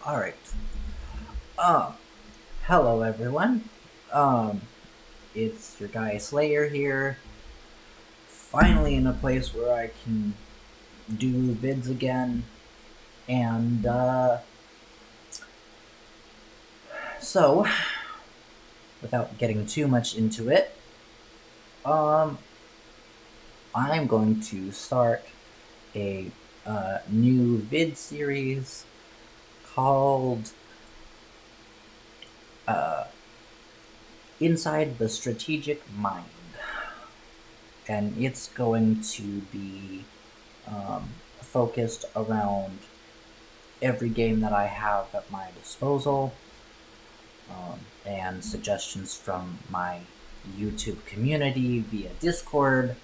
Alright. Um, Hello everyone. Um, it's your guy Slayer here. Finally in a place where I can do vids again. And, so, without getting too much into it, um, I'm going to start a new vid series called uh, Inside the Strategic Mind. And it's going to be focused around every game that I have at my disposal and suggestions from my YouTube community via Discord.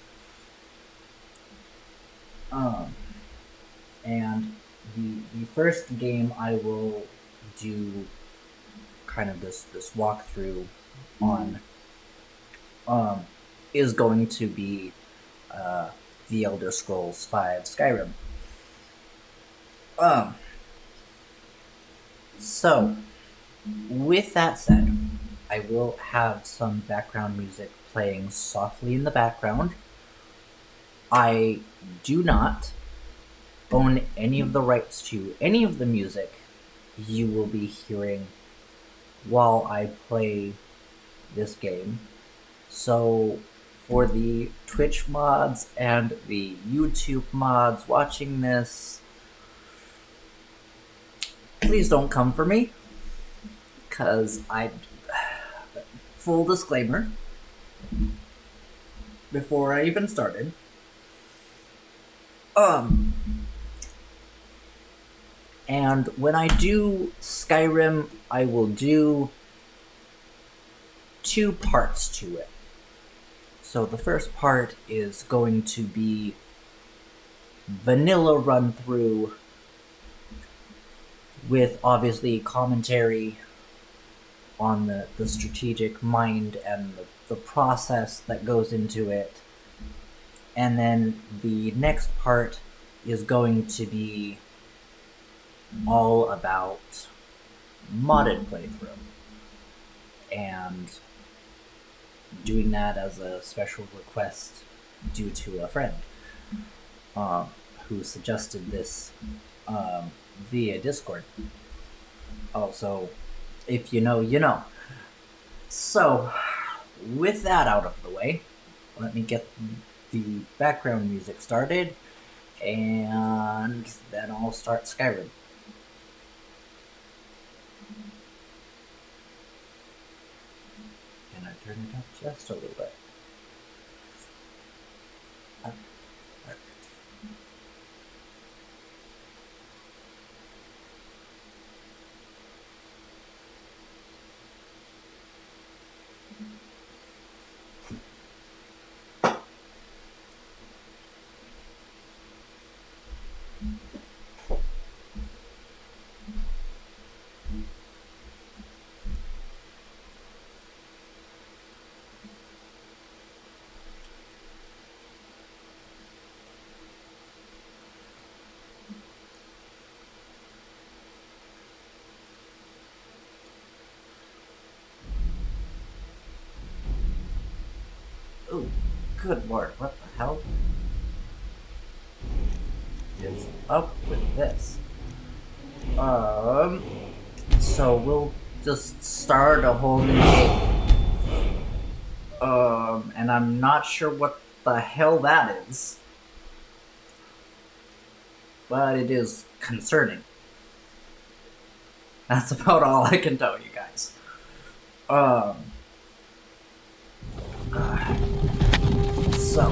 Um, and the first game I will do kind of this walkthrough on is going to be The Elder Scrolls V Skyrim. Um, so, with that said, I will have some background music playing softly in the background. I do not own any of the rights to any of the music you will be hearing while I play this game. So, for the Twitch mods and the YouTube mods watching this, please don't come for me, because I. Full disclaimer before I even started. And when I do Skyrim, I will do two parts to it. So the first part is going to be vanilla run through with obviously commentary on the strategic mind and the process that goes into it. And then the next part is going to be all about modded playthrough and doing that as a special request due to a friend who suggested this via Discord. Also, if you know, you know. So, with that out of the way, let me get the background music started, and then I'll start Skyrim. And I turn it up just a little bit. Oh, good lord, what the hell is up with this? So we'll just start a whole new game. And I'm not sure what the hell that is. But it is concerning. That's about all I can tell you guys. So.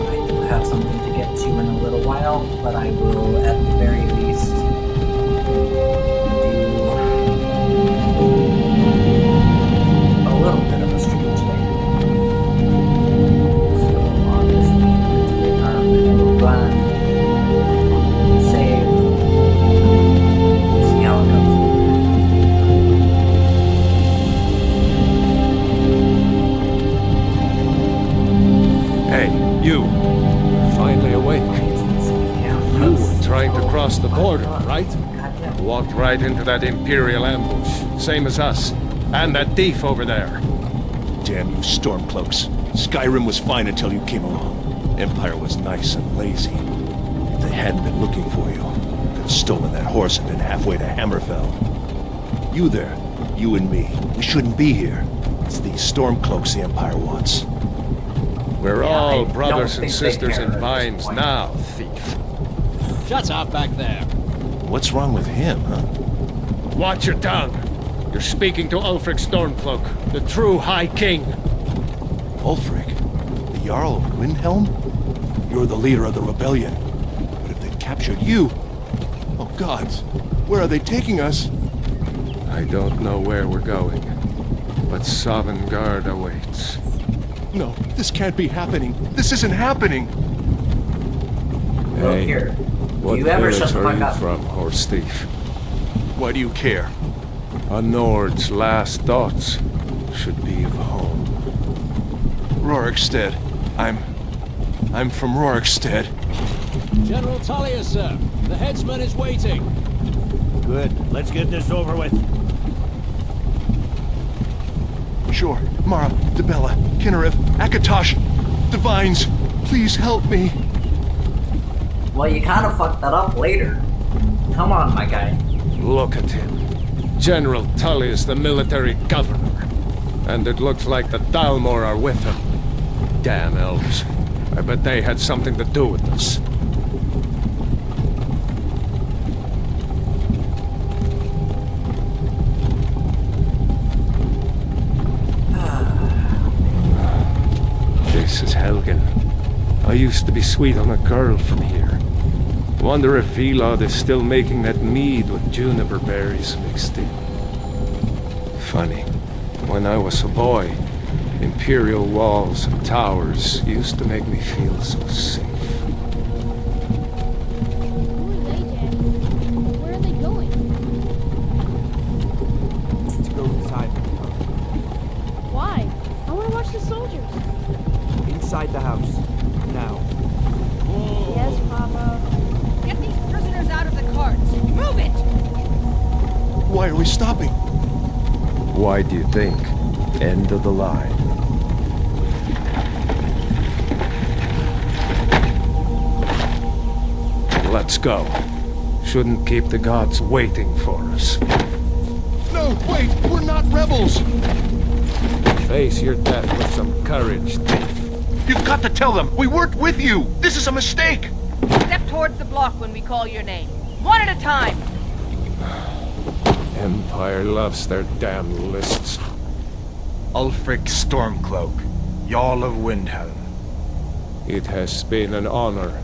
I do have something to get to in a little while, but I will, at the very least, do a little bit of a stream today. So, on to cross the border, right? Goddamn. Walked right into that Imperial ambush, same as us. And that thief over there. Damn you Stormcloaks. Skyrim was fine until you came along. Empire was nice and lazy. If they hadn't been looking for you, could have stolen that horse and been halfway to Hammerfell. You there, you and me, we shouldn't be here. It's these Stormcloaks the Empire wants. We're Yeah, all I brothers don't and think they sisters care in at this binds point. now, thief. Shut up back there. What's wrong with him, huh? Watch your tongue. You're speaking to Ulfric Stormcloak, the true High King. Ulfric? The Jarl of Windhelm? You're the leader of the rebellion. But if they've captured you... Oh gods, where are they taking us? I don't know where we're going, but Sovngarde awaits. No, this can't be happening. This isn't happening. Look Hey, here. what You ever village shut the are fuck you up? from, horse thief? Why do you care? A Nord's last thoughts should be of home. Rorikstead. I'm from Rorikstead. General Tullius, sir. The headsman is waiting. Good. Let's get this over with. Sure. Mara, Debella, Kinnarev, Akatosh, Divines, please help me. Well, you kind of fucked that up later. Come on, my guy. Look at him. General Tullius, the military governor. And it looks like the Dalmor are with him. Damn elves. I bet they had something to do with this. This is Helgen. I used to be sweet on a girl from here. Wonder if Vilod is still making that mead with juniper berries mixed in. Funny, when I was a boy, imperial walls and towers used to make me feel so safe. Who are they, Daddy? Where are they going? Let's go inside. Why? I want to watch the soldiers. Inside the house. Now. Yes, Papa. Get these prisoners out of the carts! Move it! Why are we stopping? Why do you think? End of the line. Let's go. Shouldn't keep the gods waiting for us. No, wait, we're not rebels. Face your death with some courage, thief. You've got to tell them, we weren't with you. This is a mistake. Step towards the block when we call your name. One at a time! Empire loves their damn lists. Ulfric Stormcloak, Jarl of Windhelm. It has been an honor,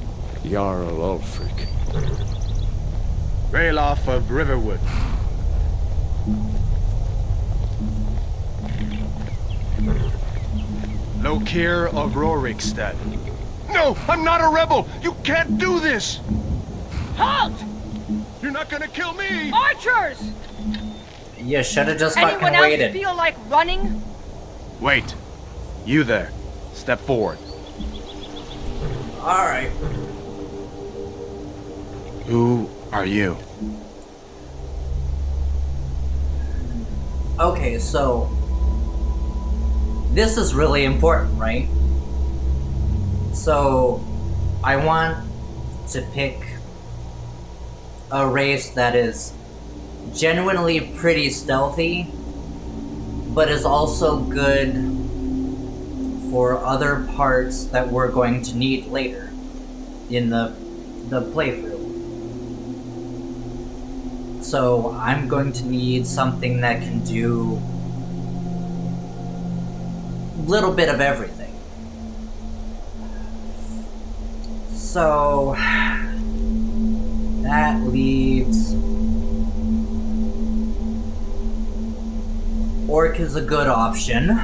Jarl Ulfric. Ralof of Riverwood. Lokir of Rorikstead. No, I'm not a rebel. You can't do this. Halt! You're not gonna kill me. Archers! You should have just Anyone fucking else waited. feel like running? Wait. You there. Step forward. Alright. Who are you? Okay, so this is really important, right? So I want to pick a race that is genuinely pretty stealthy, but is also good for other parts that we're going to need later in the playthrough. So I'm going to need something that can do a little bit of everything. So that leaves Orc is a good option.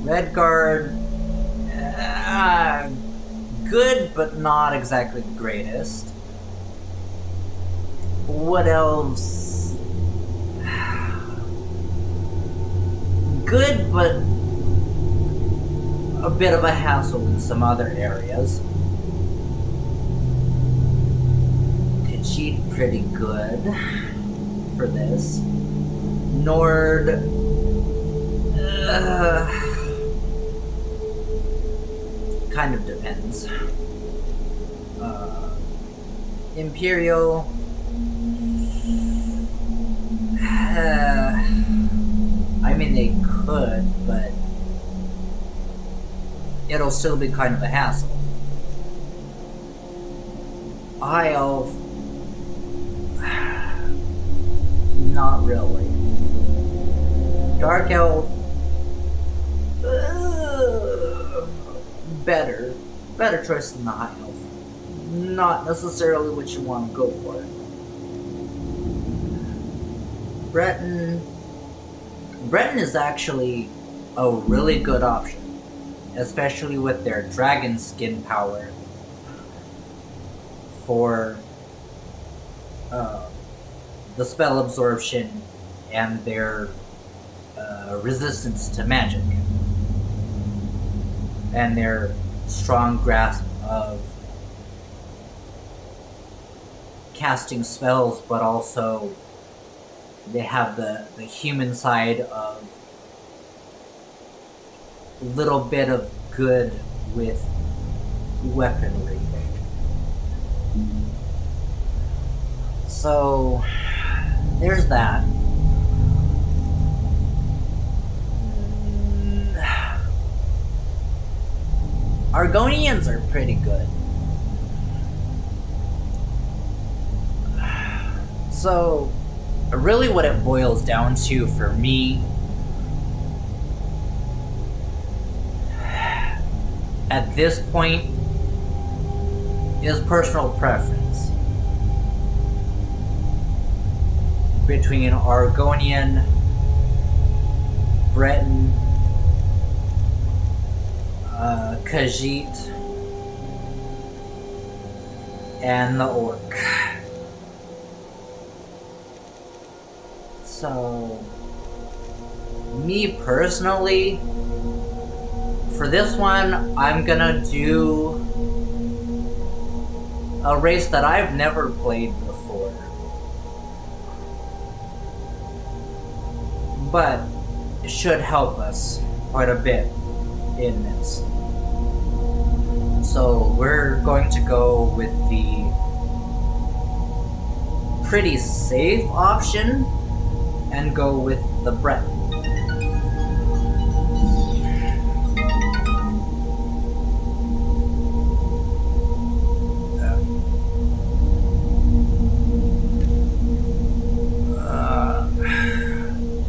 Redguard, good, but not exactly the greatest. What else? Good, but a bit of a hassle in some other areas. Khajiit pretty good for this. Nord, kind of depends. Imperial, I mean they could, but it'll still be kind of a hassle. High Elf, not really. Dark Elf, better choice than the High Elf. Not necessarily what you want to go for. Breton is actually a really good option, especially with their dragon skin power for the spell absorption and their resistance to magic and their strong grasp of casting spells, but also they have the human side of a little bit of good with weaponry. So there's that. Argonians are pretty good. So really what it boils down to for me at this point is personal preference between Argonian, Breton, Khajiit, and the Orc. So, me personally, for this one, I'm gonna do a race that I've never played before. But it should help us quite a bit in this. So we're going to go with the pretty safe option and go with the Breton.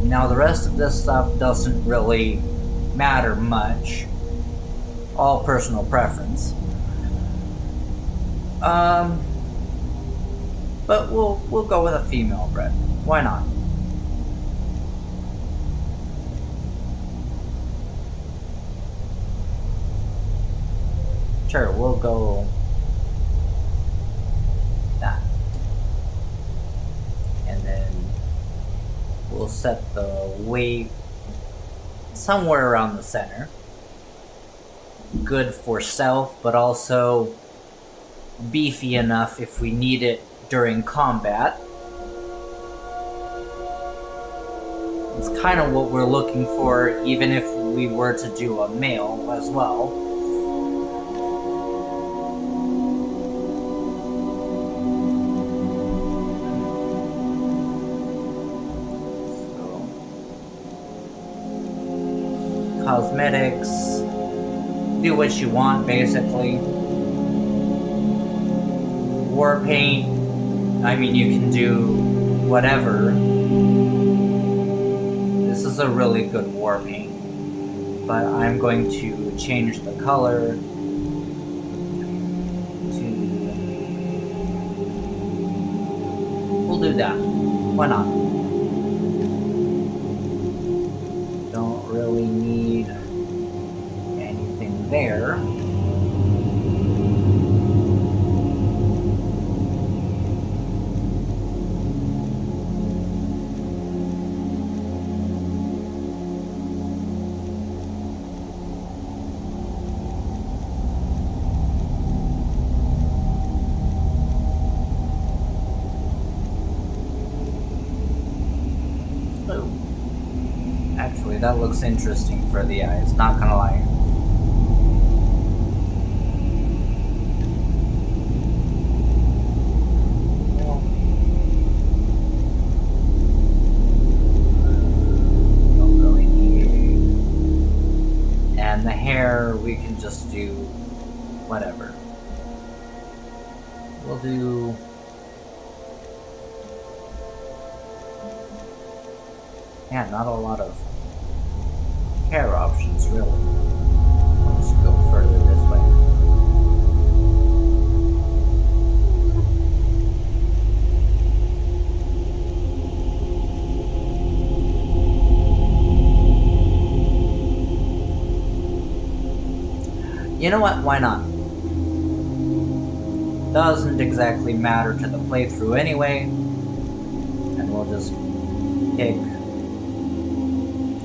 Now the rest of this stuff doesn't really matter much. All personal preference. But we'll go with a female Breton. Why not? Sure, we'll go that. And then we'll set the weight somewhere around the center. Good for stealth, but also beefy enough if we need it during combat. It's kind of what we're looking for, even if we were to do a male as well. Cosmetics, do what you want basically. War paint, I mean you can do whatever. This is a really good war paint, but I'm going to change the color to, we'll do that, why not? Don't really need anything there. that looks interesting for the eyes, not gonna lie. Don't really need. And the hair, we can just do whatever. We'll do... Yeah, not a lot of hair options, really. I'll just go further this way. You know what? Why not? Doesn't exactly matter to the playthrough anyway. And we'll just pick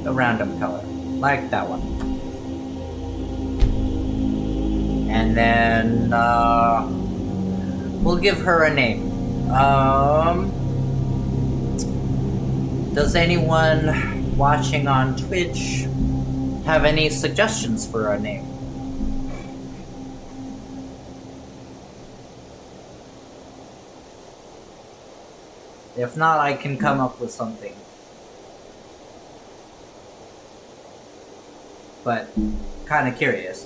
a random color, like that one. And then, we'll give her a name. Does anyone watching on Twitch have any suggestions for a name? If not, I can come up with something. But kind of curious.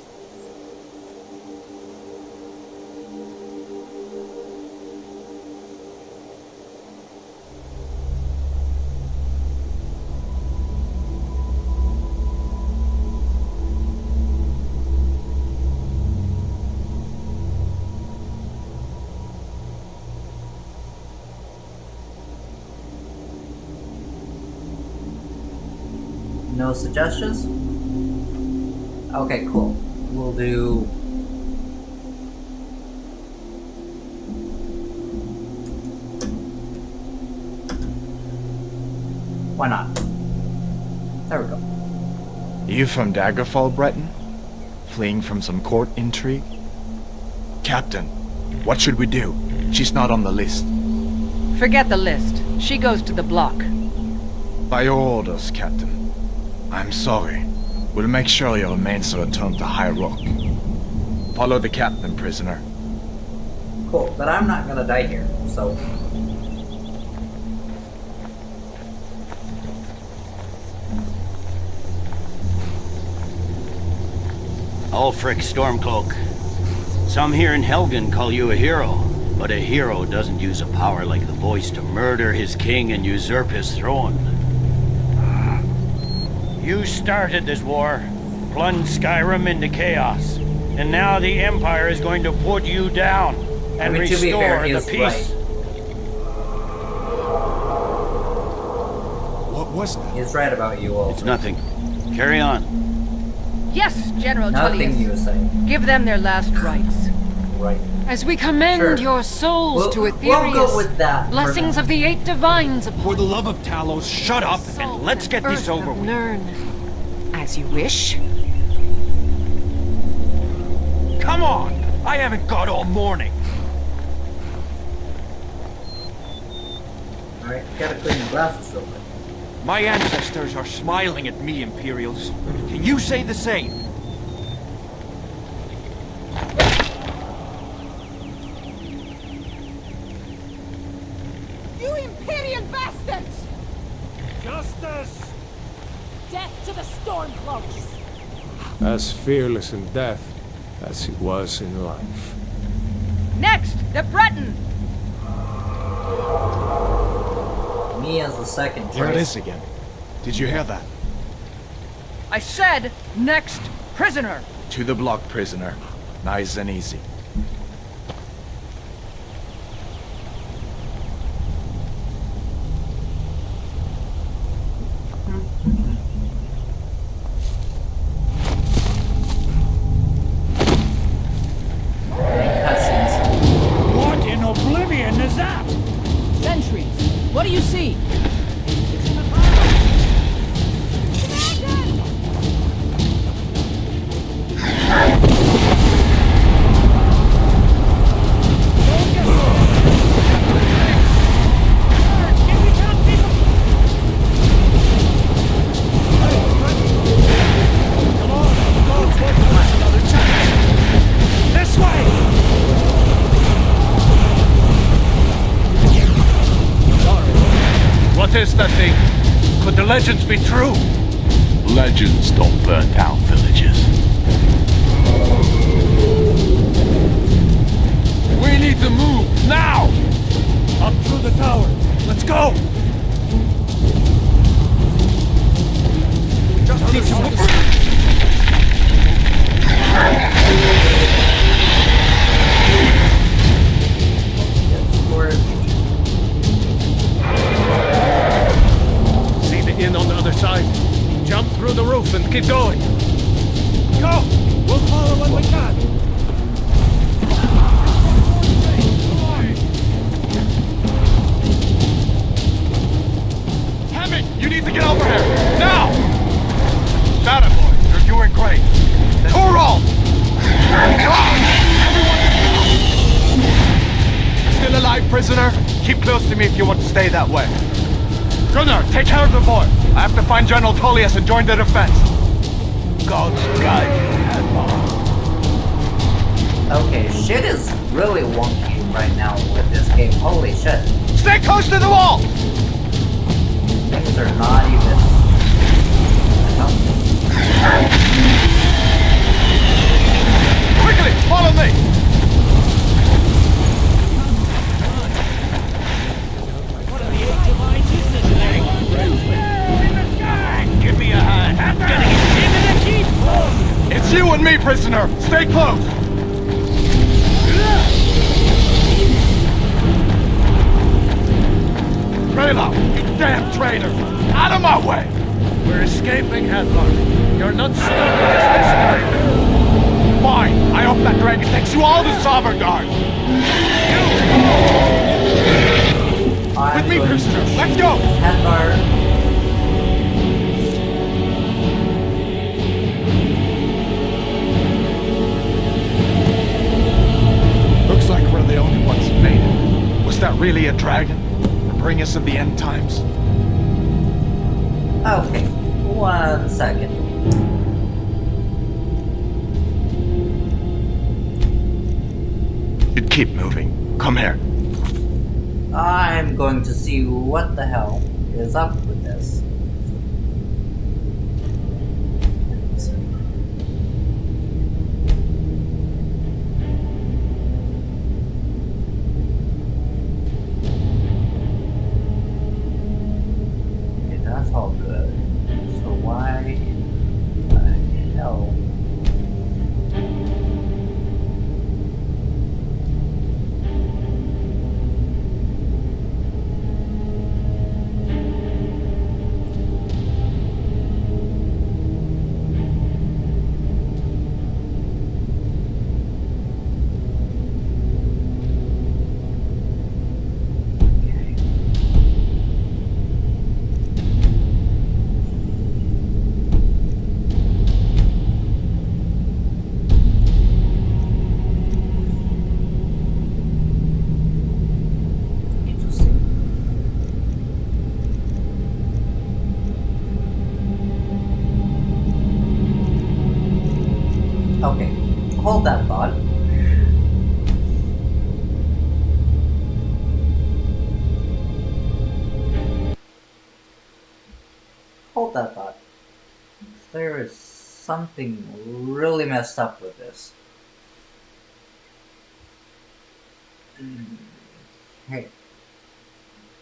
No suggestions? Okay, cool. We'll do... Why not? There we go. You from Daggerfall, Breton? Fleeing from some court intrigue? Captain, what should we do? She's not on the list. Forget the list. She goes to the block. By your orders, Captain. I'm sorry. We'll make sure your remains are returned to High Rock. Follow the captain, prisoner. Cool, but I'm not gonna die here, so... Ulfric Stormcloak. Some here in Helgen call you a hero, but a hero doesn't use a power like the voice to murder his king and usurp his throne. You started this war, plunged Skyrim into chaos, and now the Empire is going to put you down and restore the peace. Right. What was that? He's right about you all. It's nothing. Carry on. Yes, General Nothing you Tullius. say. Give them their last rites. Right. As we commend Sure. your souls to We'll Aetherius, go with that. for blessings now. of the eight divines upon For the love of Talos, shut up Salt and let's get this earth over of with. Nirn. As you wish. Come on! I haven't got all morning. Alright, gotta clean your glasses real quick. My ancestors are smiling at me, Imperials. Can you say the same? You Imperial bastards! Justice! Death to the Stormcloaks! As fearless in death as he was in life. Next, the Breton. Me as the second choice. There it is again. Did you hear that? I said next prisoner. To the block, prisoner. Nice and easy. Cutscenes. What in oblivion is that? Sentries. What do you see? is that thing? Could the legends be true? Legends don't burn down villages. We need to move, now! Up through the tower. Let's go! Just keep See the inn on the other side? Jump through the roof and keep going. Go! We'll follow when we can. Hammond, you need to get over here! Now! That boy, you're doing great. Torol! Still alive, prisoner? Keep close to me if you want to stay that way. Gunnar, take care of the boy. I have to find General Tullius and join the defense. God's guide you, Hadvar. Okay, shit is really wonky right now with this game. Holy shit. Stay close to the wall! Things are not even... Quickly, follow me! What are the eight divines is this thing? In the sky! Give me a hand. I'm gonna get Into the keep! It's you and me, prisoner! Stay close! Raylo, you damn traitor! Out of my way! We're escaping, Hadvar. You're not stuck with us this time. Fine, I hope that dragon takes you all to Sovngarde! With me, prisoner! Let's go! Hadvar. Looks like we're the only ones who made it. Was that really a dragon? Bring us of the end times? Okay, 1 second. You'd keep moving. Come here. I'm going to see what the hell is up with this. Okay, that's all good. So why the hell? Okay, hold that thought. Hold that thought. There is something really messed up with this. Hey.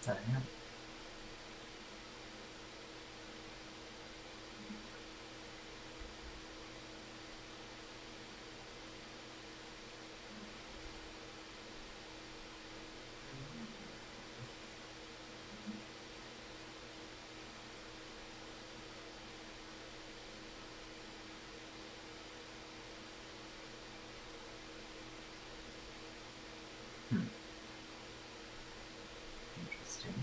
Damn. Interesting.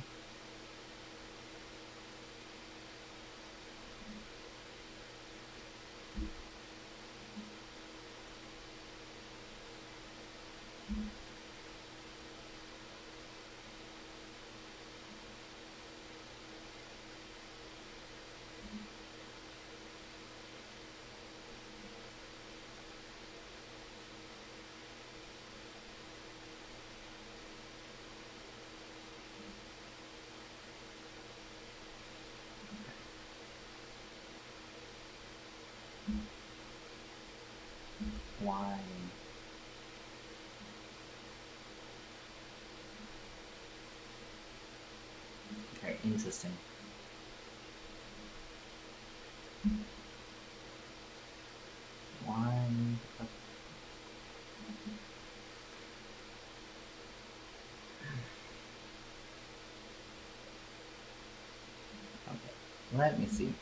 Very interesting. One. Okay, let me see.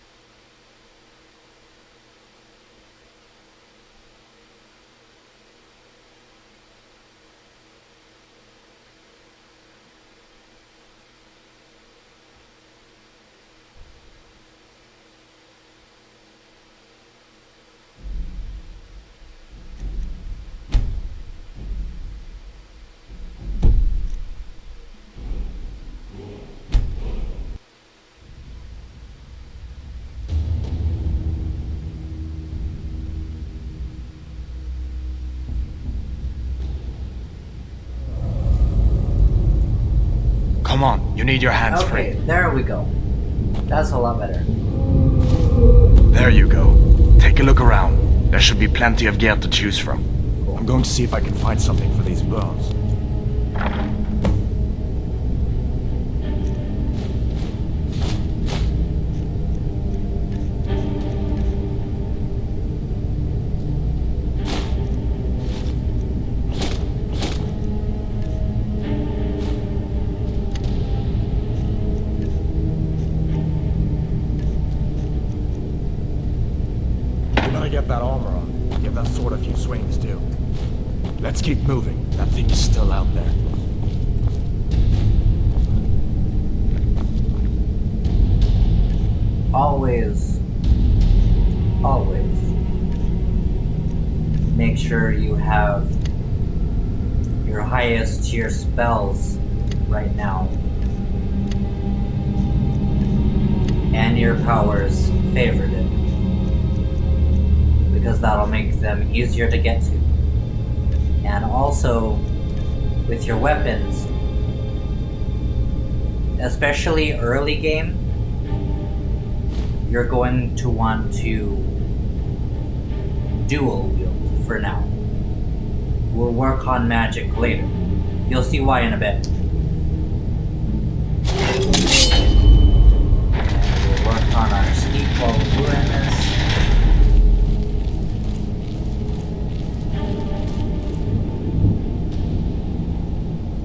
Come on, you need your hands Okay, free. there we go. That's a lot better. There you go. Take a look around. There should be plenty of gear to choose from. I'm going to see if I can find something for these burns. Get that armor on. Give that sword a few swings, too. Let's keep moving. That thing is still out there. Always make sure you have your highest tier spells right now. And your powers favorited. Because that'll make them easier to get to. And also, with your weapons, especially early game, you're going to want to dual wield for now. We'll work on magic later. You'll see why in a bit. And we'll work on our sneak while we're doing this.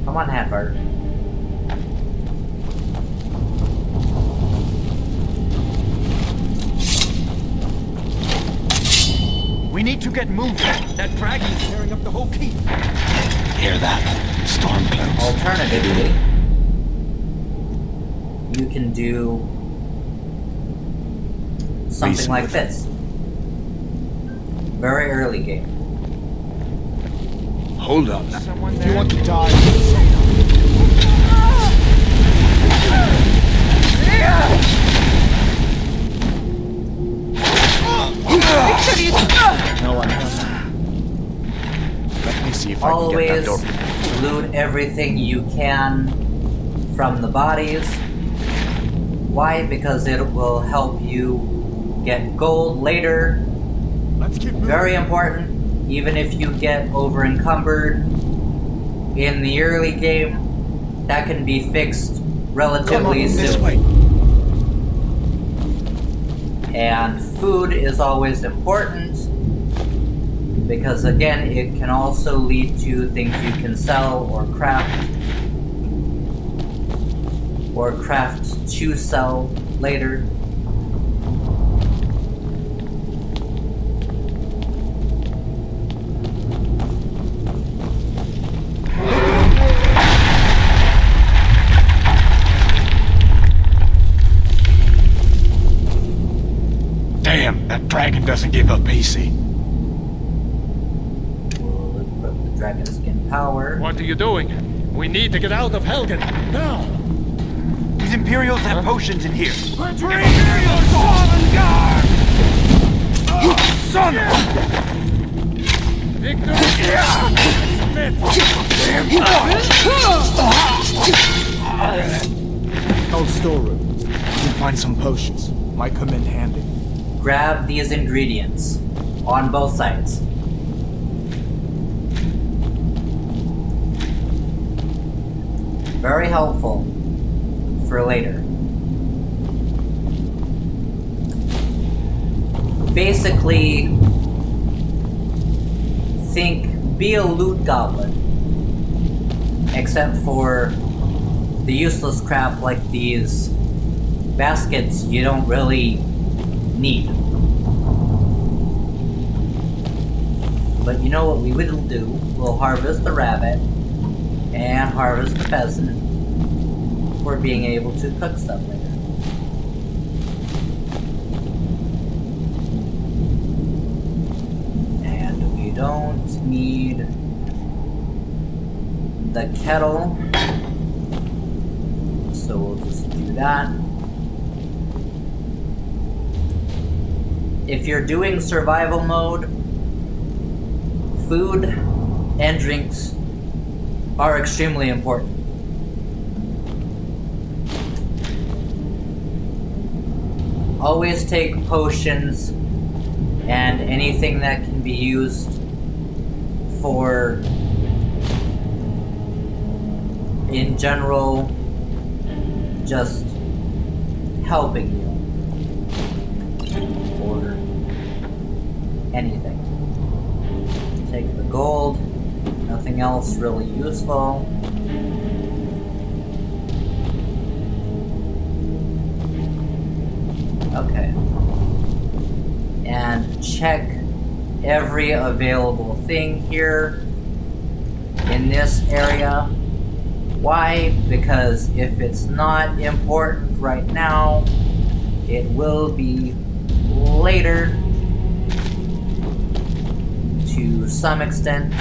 Come on, Hadbart. We need to get moving. That dragon's tearing up the whole keep. Hear that? Stormcloaks. Alternatively, you can do something Reason like with this. Very early game. Hold up. If you want to die, no one else. Let me see if I can get that Always door. loot everything you can from the bodies. Why? Because it will help you get gold later. Let's keep moving. Very important. Even if you get over encumbered in the early game, that can be fixed relatively soon. This way. And food is always important because, again, it can also lead to things you can sell or craft to sell later. Damn, that dragon doesn't give up easy. We'll equip the dragon skin power. What are you doing? We need to get out of Helgen, now! These Imperials have potions in here. Imperials on guard! Son of Victor! Old storeroom. You can find some potions. Might come in handy. Grab these ingredients on both sides. Very helpful for later. basically be a loot goblin, except for the useless crap like these baskets you don't really need. But you know what we will do? We'll harvest the rabbit and harvest the pheasant for being able to cook stuff later. And we don't need the kettle, so we'll just do that. If you're doing survival mode, food and drinks are extremely important. Always take potions and anything that can be used for, in general, just helping you. Or anything. Take the gold, nothing else really useful. Okay. And check every available thing here in this area. Why? Because if it's not important right now, it will be later to some extent.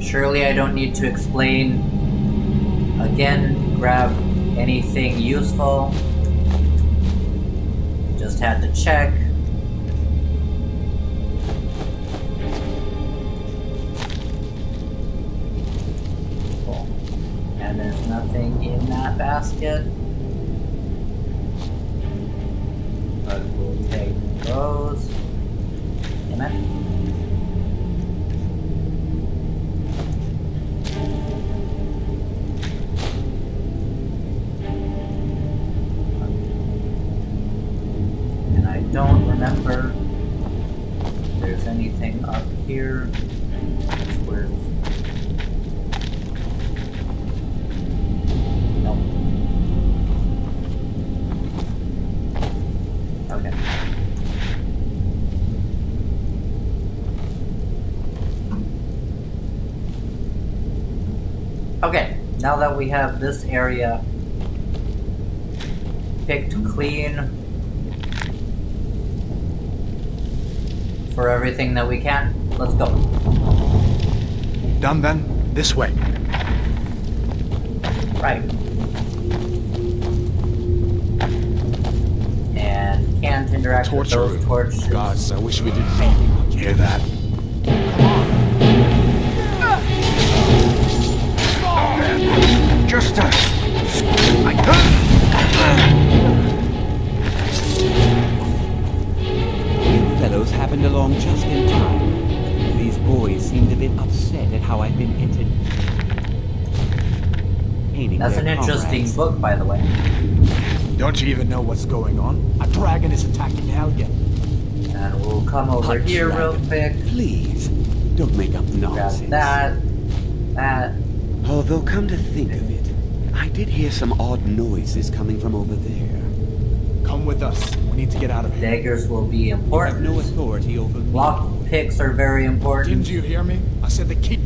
Surely I don't need to explain. Again, grab anything useful. Just had to check. Cool. And there's nothing in that basket. But we'll take those. Damn it. Don't remember if there's anything up here that's worth. Nope. Okay. Okay, now that we have this area picked clean for everything that we can, let's go. Done then? This way. Right. And can't interact with Torture those room. torches. Gods, I wish we didn't need you. Hear that? Just You fellows happened along just in time. These boys seemed a bit upset at how I've been entertaining. That's an interesting book, by the way. Don't you even know what's going on? A dragon is attacking Helgen. And we'll come over here real quick. Please, don't make up Grab nonsense. that. Although, come to think of it, I did hear some odd noises coming from over there. Come with us. We need to get out of here. Daggers will be You have important. no authority over me. Lock picks are very important. Didn't you hear me? I said the key.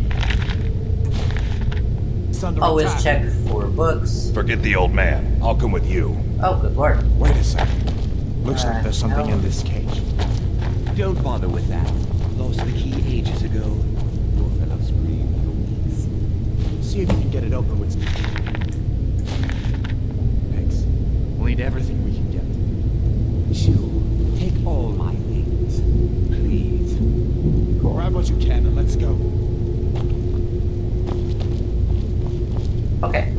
It's under Always attack. check for books. Forget the old man. I'll come with you. Oh, good lord. Wait a second. Looks like there's something no. in this cage. Don't bother with that. Lost the key ages ago. Your fellows breathe for weeks. See if you can get it open with. Thanks. We'll need everything we can get. Sure. Take all my things. Please. Grab what you can and let's go. Okay.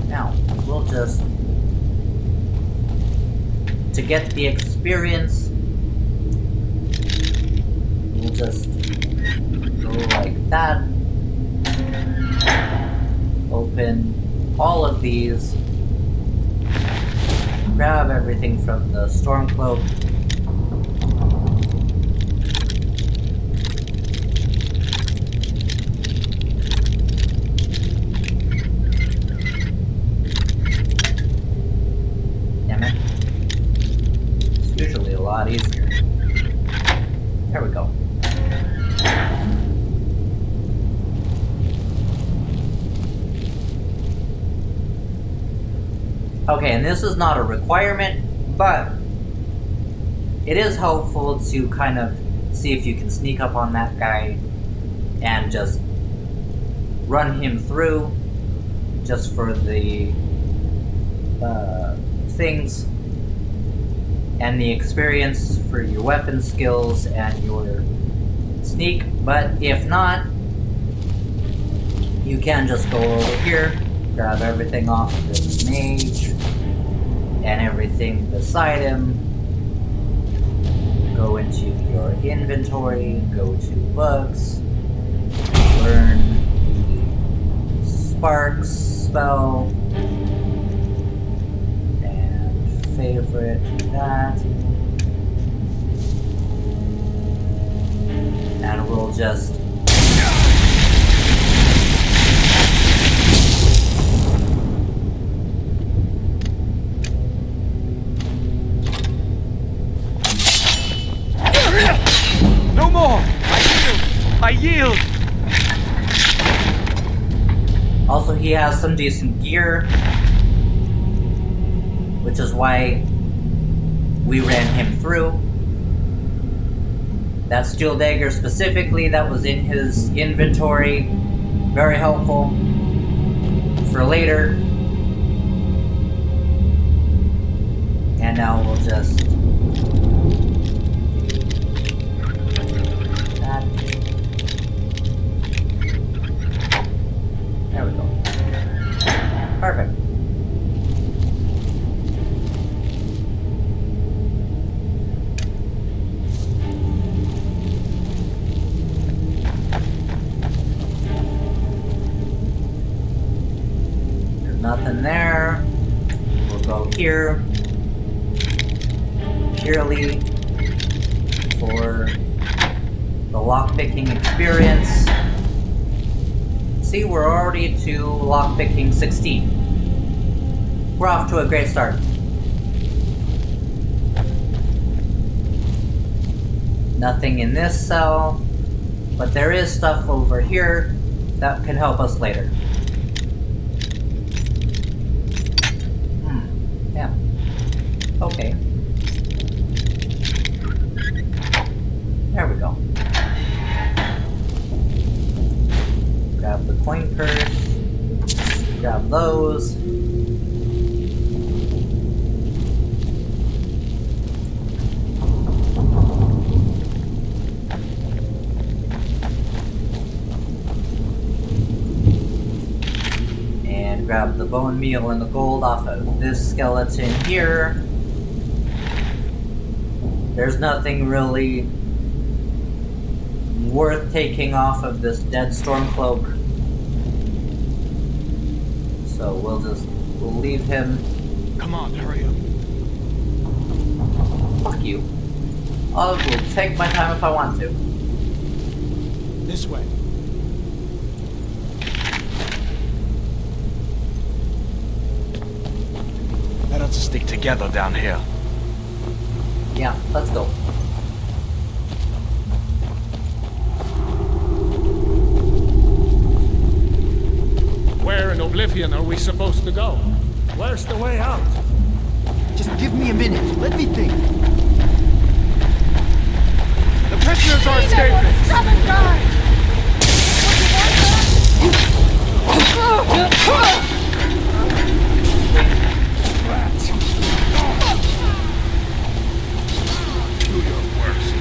Now, we'll just... To get the experience, we'll just go like that. Open all of these. grab everything from the storm cloak. Damn it. It's usually a lot easier. There we go. Okay, and this is not a requirement, but it is helpful to kind of see if you can sneak up on that guy and just run him through just for the things and the experience for your weapon skills and your sneak. But if not, you can just go over here, grab everything off of this mage and everything beside him, go into your inventory, go to books, learn the sparks spell, and favorite that, and we'll just No more! I yield! Also, he has some decent gear, which is why we ran him through. That steel dagger specifically that was in his inventory, very helpful for later. And now we'll just that. There we go. Perfect. There's nothing there. We'll go here. Purely for the lockpicking experience. See, we're already to lockpicking 16. We're off to a great start. Nothing in this cell, but there is stuff over here that can help us later. Yeah. Okay. There we go. Grab the coin purse. Grab those. And grab the bone meal and the gold off of this skeleton here. There's nothing really worth taking off of this dead Stormcloak. So we'll leave him. Come on, hurry up. Fuck you. I will take my time if I want to. This way. Let us stick together down here. Yeah, let's go. Where in Oblivion are we supposed to go? Where's the way out? Just give me a minute. Let me think. The prisoners are escaping. Seven guys! Do your worst.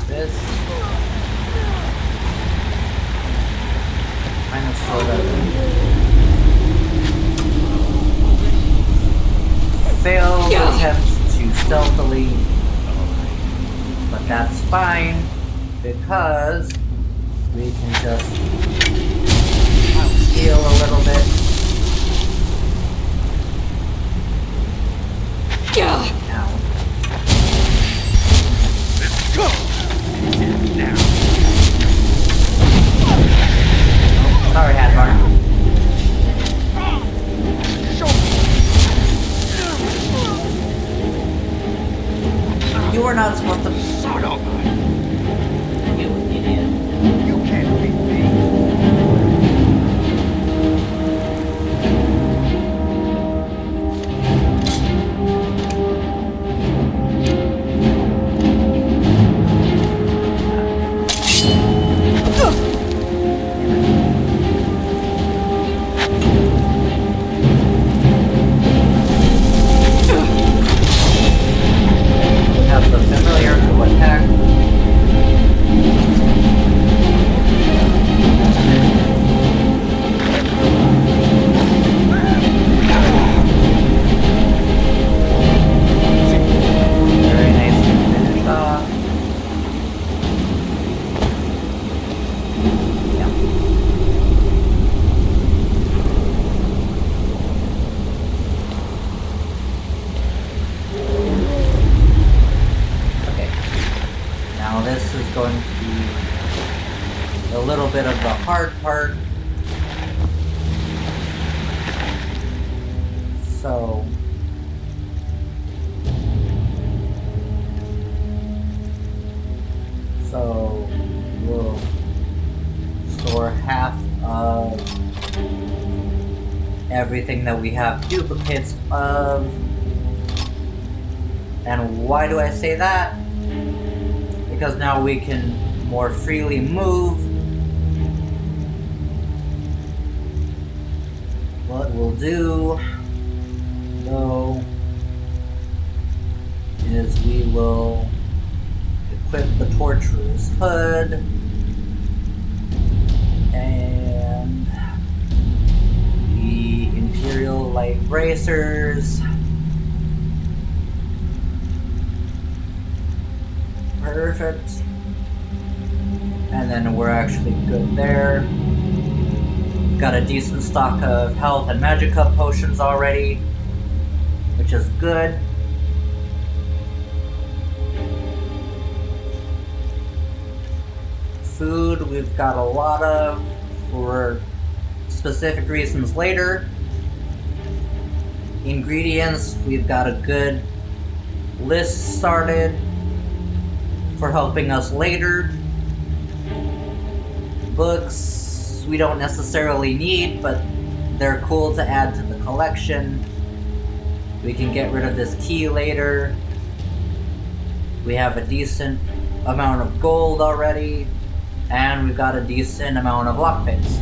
This kind of sort of failed attempts to stealthily, but that's fine because we can just heal a little bit. Ow. Oh, sorry, Hadvar. You were not supposed to. Son of a... You idiot. You can't beat me. Have the familiar to attack. Very nice to finish off. Yeah. Okay. Now this is going to be a little bit of the hard part. So we'll store half of everything that we have duplicates of. And why do I say that? Because now we can more freely move. What we'll do, though, is we will equip the Torturer's Hood and the Imperial Light Bracers. Perfect. And then we're actually good there. Got a decent stock of health and Magicka potions already, which is good. Food we've got a lot of for specific reasons later. Ingredients, we've got a good list started for helping us later. Books we don't necessarily need, but they're cool to add to the collection. We can get rid of this key later. We have a decent amount of gold already, and we've got a decent amount of lockpicks,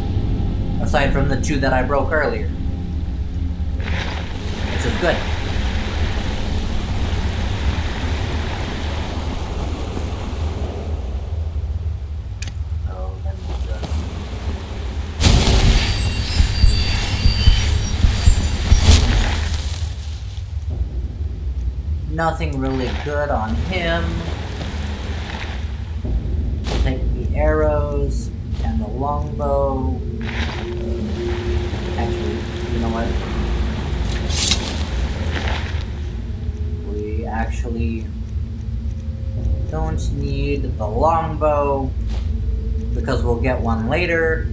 aside from the 2 that I broke earlier, which is good. So let me just... Nothing really good on him. Take the arrows and the longbow. Actually, you know what? We actually don't need the longbow because we'll get one later.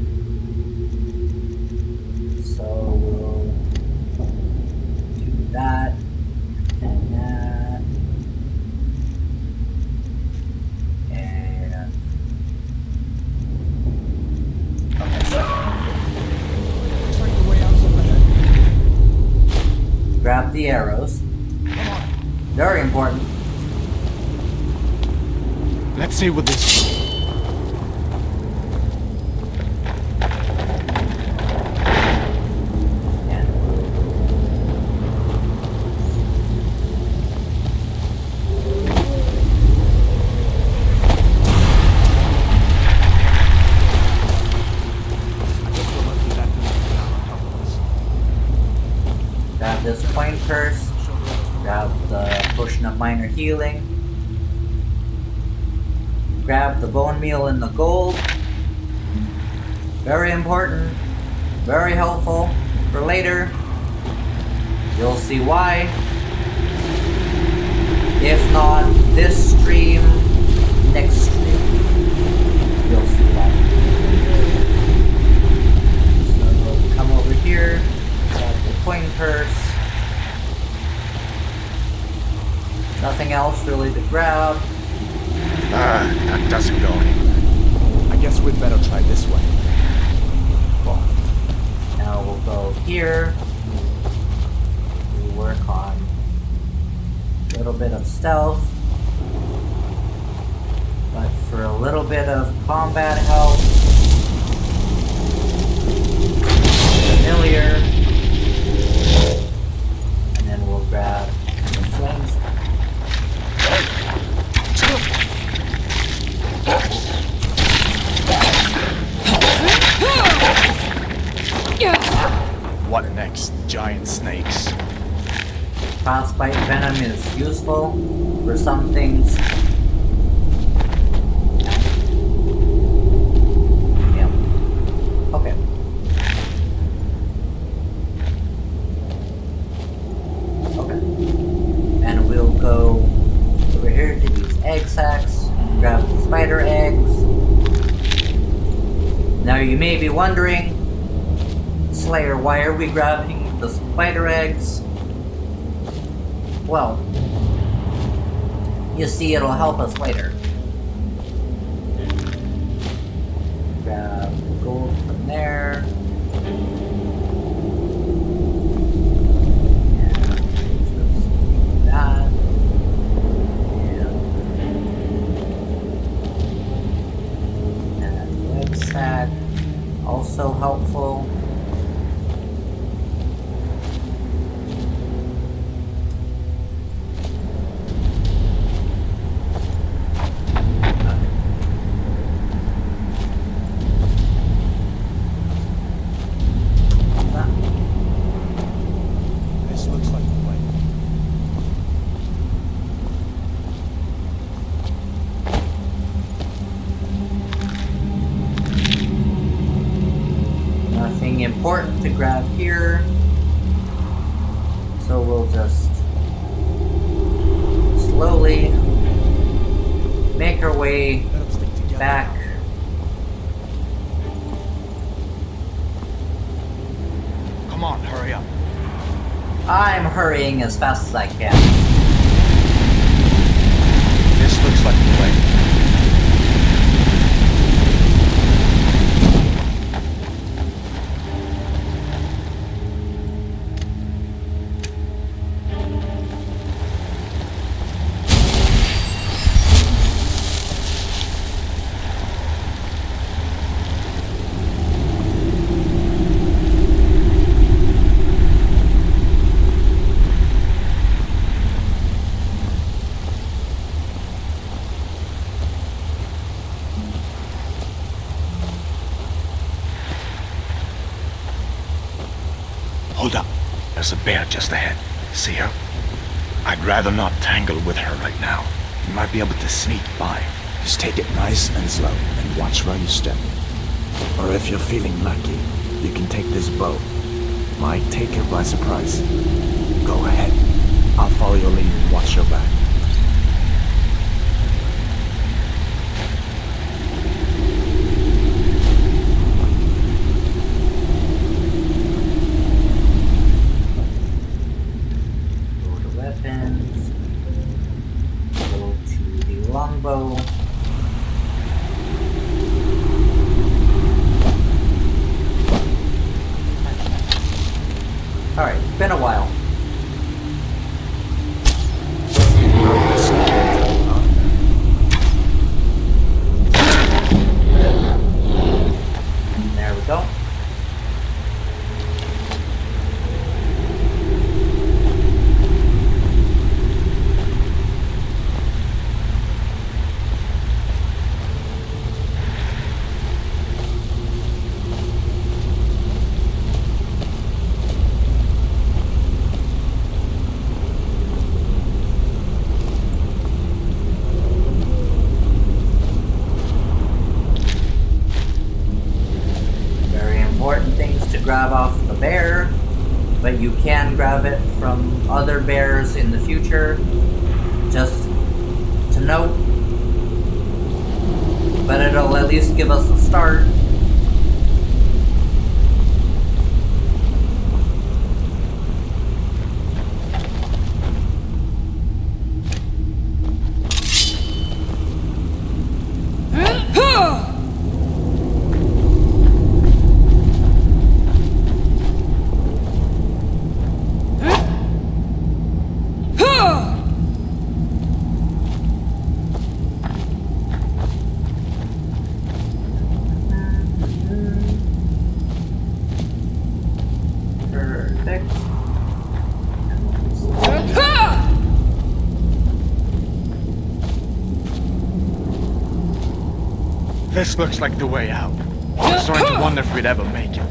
So we'll do that and that. And Looks like the way out's up ahead. grab the arrows. Very important. Let's see what this. Grab this coin purse. Grab the potion of minor healing. Grab the bone meal and the gold. Very important. Very helpful for later. You'll see why. If not this stream, next stream. You'll see why. So come over here, grab the coin purse. Nothing else really to grab. That doesn't go anywhere. I guess we'd better try this way. Cool. Now we'll go here. We'll work on a little bit of stealth. But for a little bit of combat help, familiar, and then we'll grab the flames. What next? Giant snakes. Frostbite venom is useful for some things. Yeah. Okay. Okay. And we'll go over here to these egg sacs, grab the spider eggs. Now you may be wondering, Slayer, why are we grabbing the spider eggs? Well, you see, it'll help us later. Grab gold from there. And just do that. And web sack, also helpful. This looks like the way. Nothing important to grab here, so we'll just slowly make our way Let them stick together. back. Come on, hurry up. I'm hurrying as fast as I can. This looks like the way. Hold up. There's a bear just ahead. See her? I'd rather not tangle with her right now. You might be able to sneak by. Just take it nice and slow and watch where you step. Or if you're feeling lucky, you can take this bow. Might take her by surprise. Go ahead. I'll follow your lead and watch your back. Go to weapons. Go to the longbow. Alright, been a while. There we go. of it from other bears in the future. Just to note. But it'll at least give us a start. This looks like the way out. I'm starting to wonder if we'd ever make it.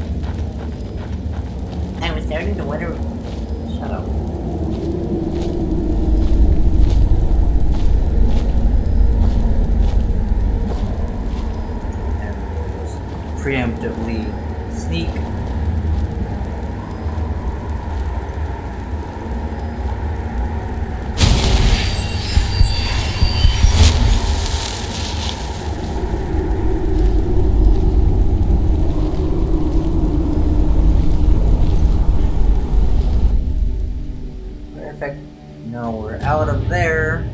I was starting to wonder. Shut up. And just preemptively sneak. No, we're out of there.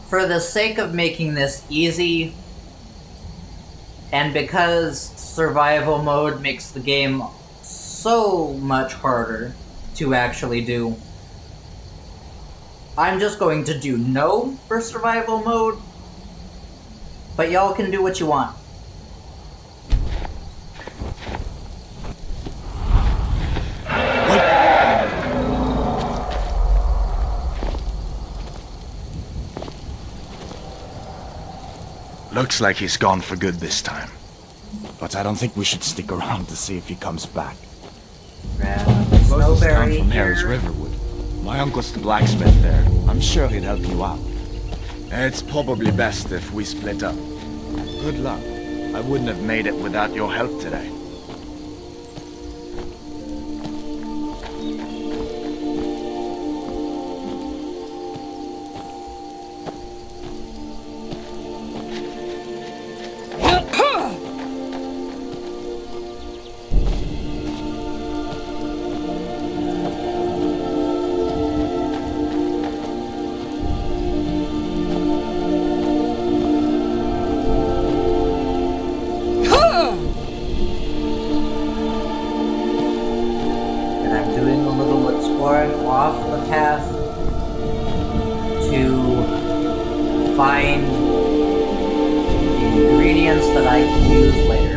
For the sake of making this easy, and because survival mode makes the game so much harder to actually do, I'm just going to do no for survival mode, but y'all can do what you want. Looks like he's gone for good this time. But I don't think we should stick around to see if he comes back. Grab Closest town Snowberry from here is here. Riverwood. My uncle's the blacksmith there. I'm sure he'd help you out. It's probably best if we split up. Good luck. I wouldn't have made it without your help today. Off the path to find ingredients that I can use later.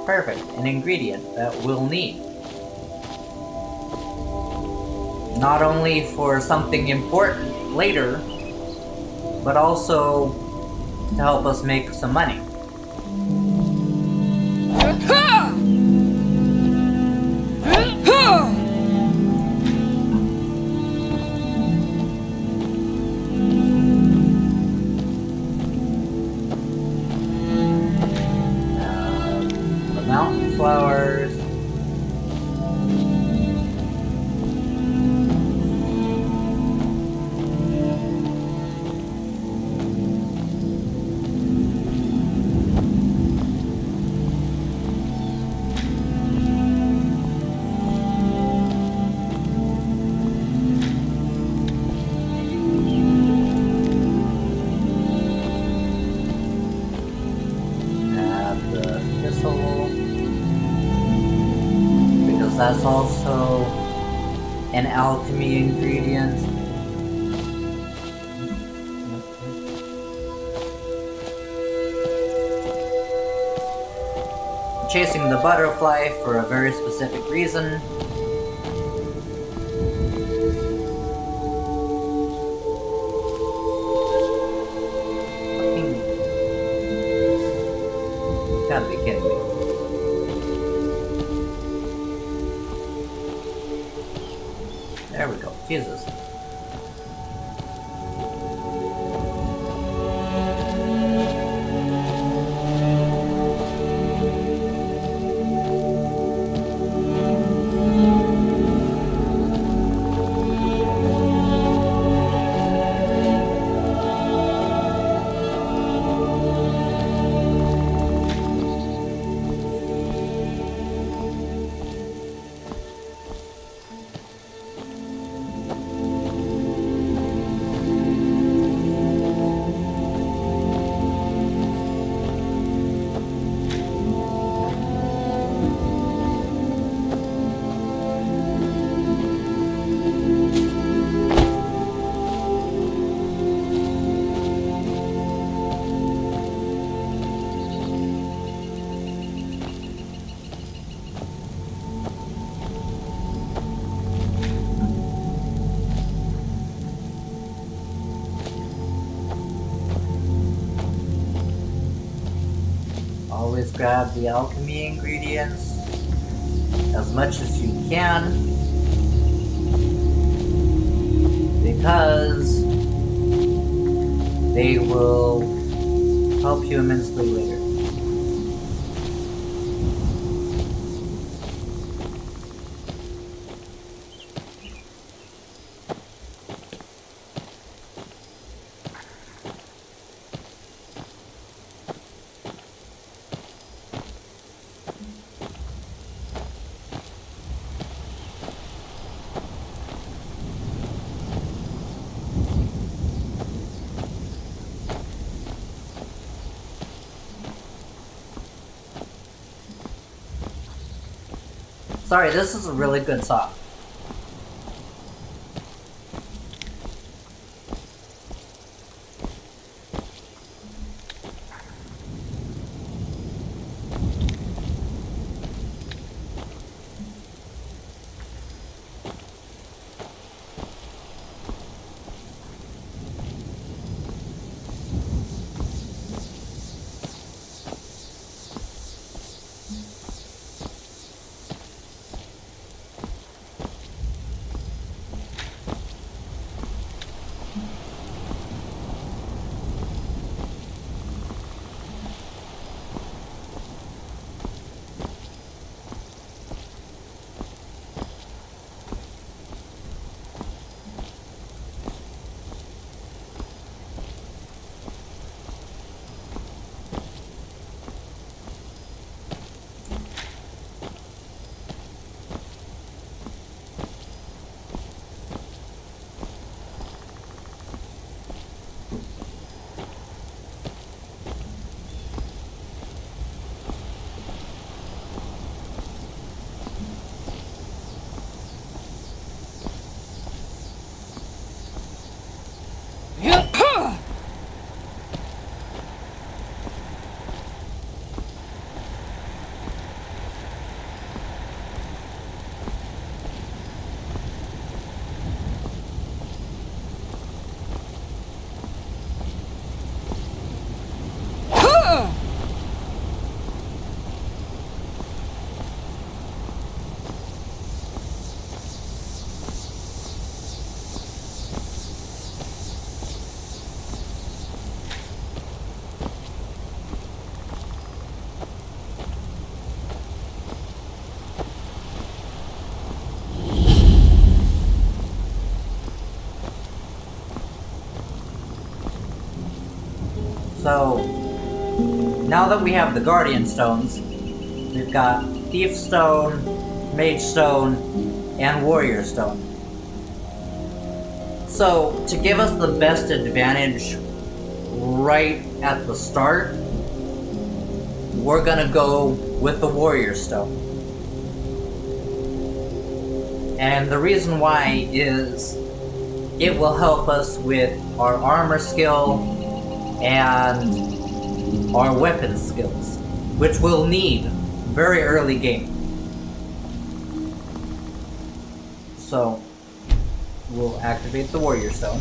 Perfect, an ingredient that we'll need. Not only for something important later, but also to help us make some money. Mountain flowers. That's also an alchemy ingredient. chasing the butterfly for a very specific reason. You gotta be kidding me. There we go. Jesus. Always grab the alchemy ingredients as much as you can, because they will help you immensely later. Sorry, this is a really good song. So, now that we have the Guardian Stones, we've got Thief Stone, Mage Stone, and Warrior Stone. So, to give us the best advantage right at the start, we're gonna go with the Warrior Stone. And the reason why is it will help us with our armor skill and our weapon skills, which we'll need very early game. So we'll activate the Warrior Stone.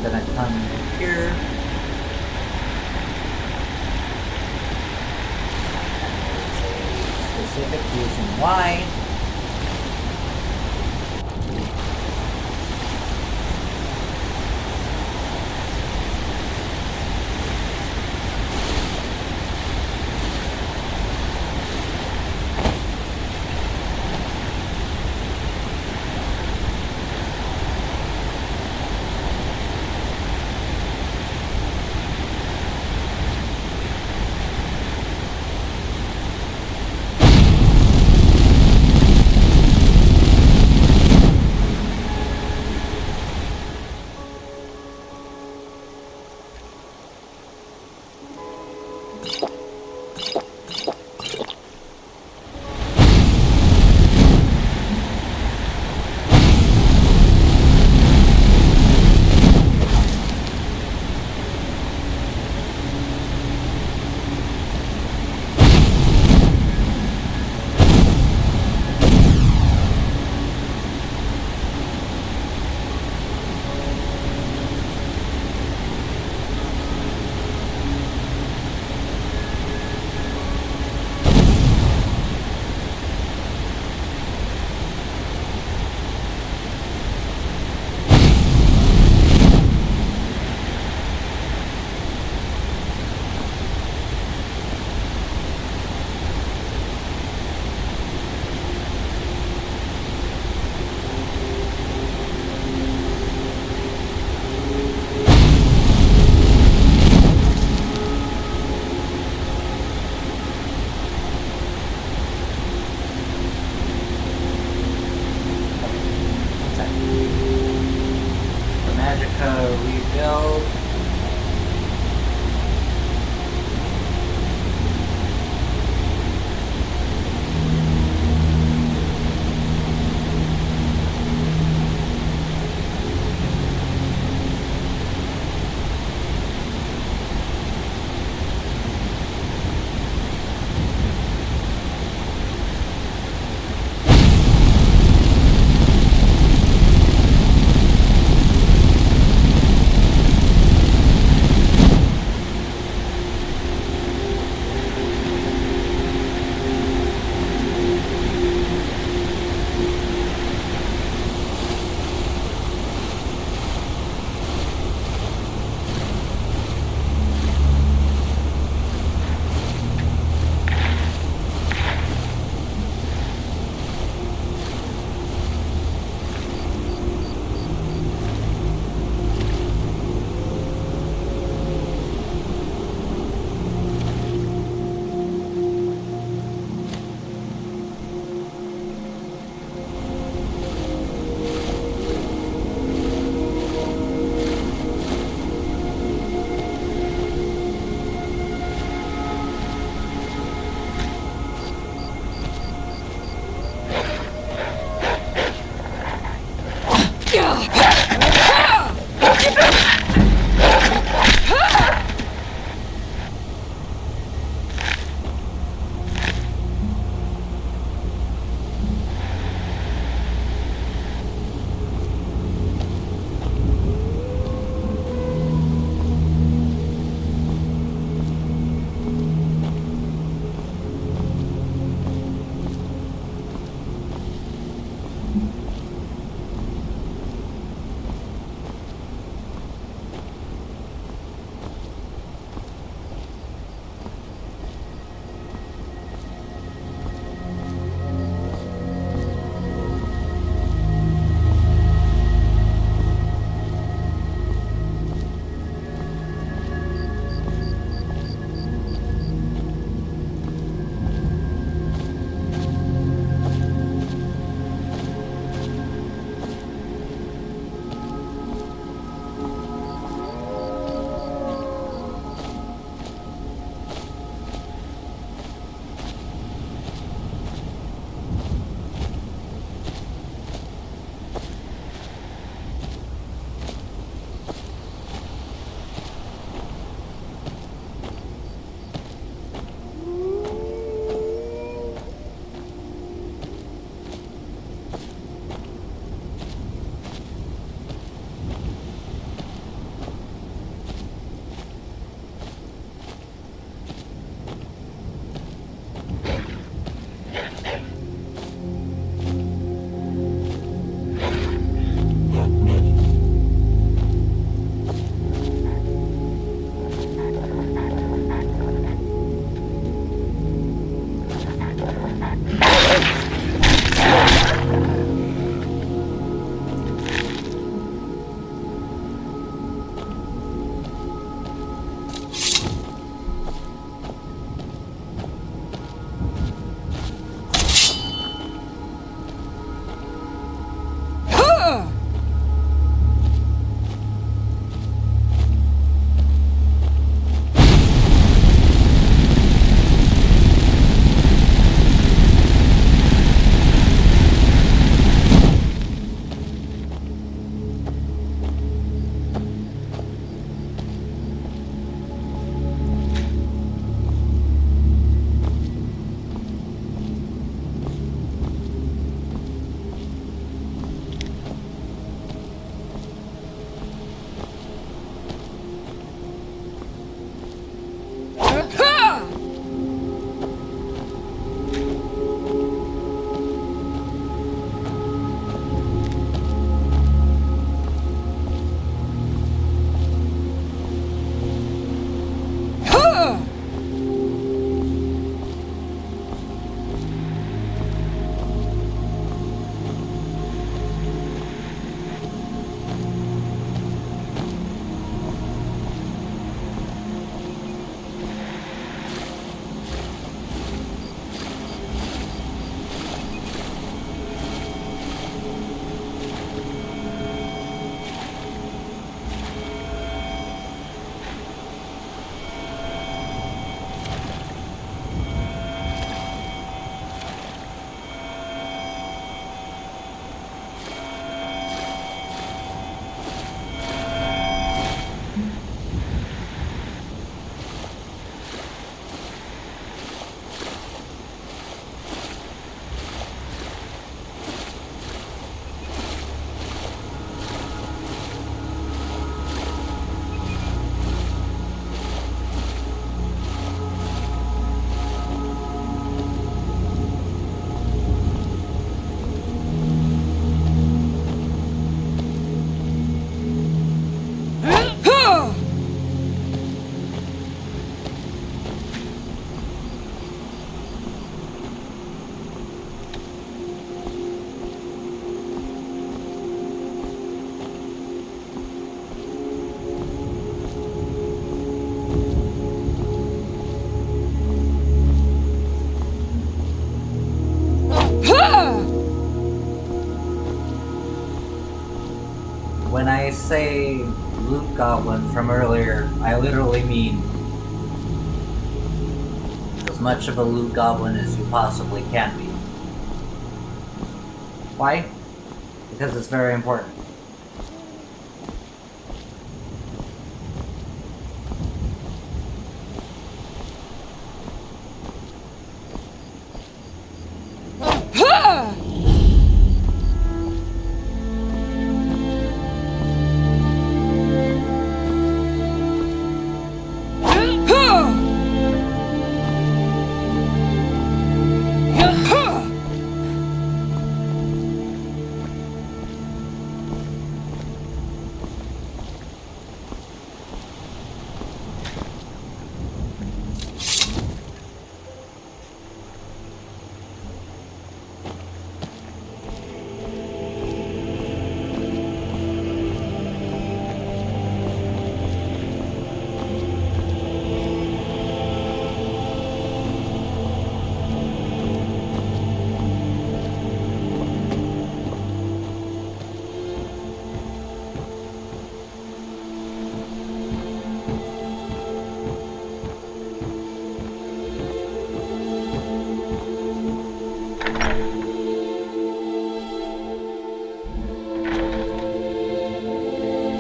We're gonna come here. Specific reason why. Rebuild. When I say loot goblin from earlier, I literally mean as much of a loot goblin as you possibly can be. Why? Because it's very important.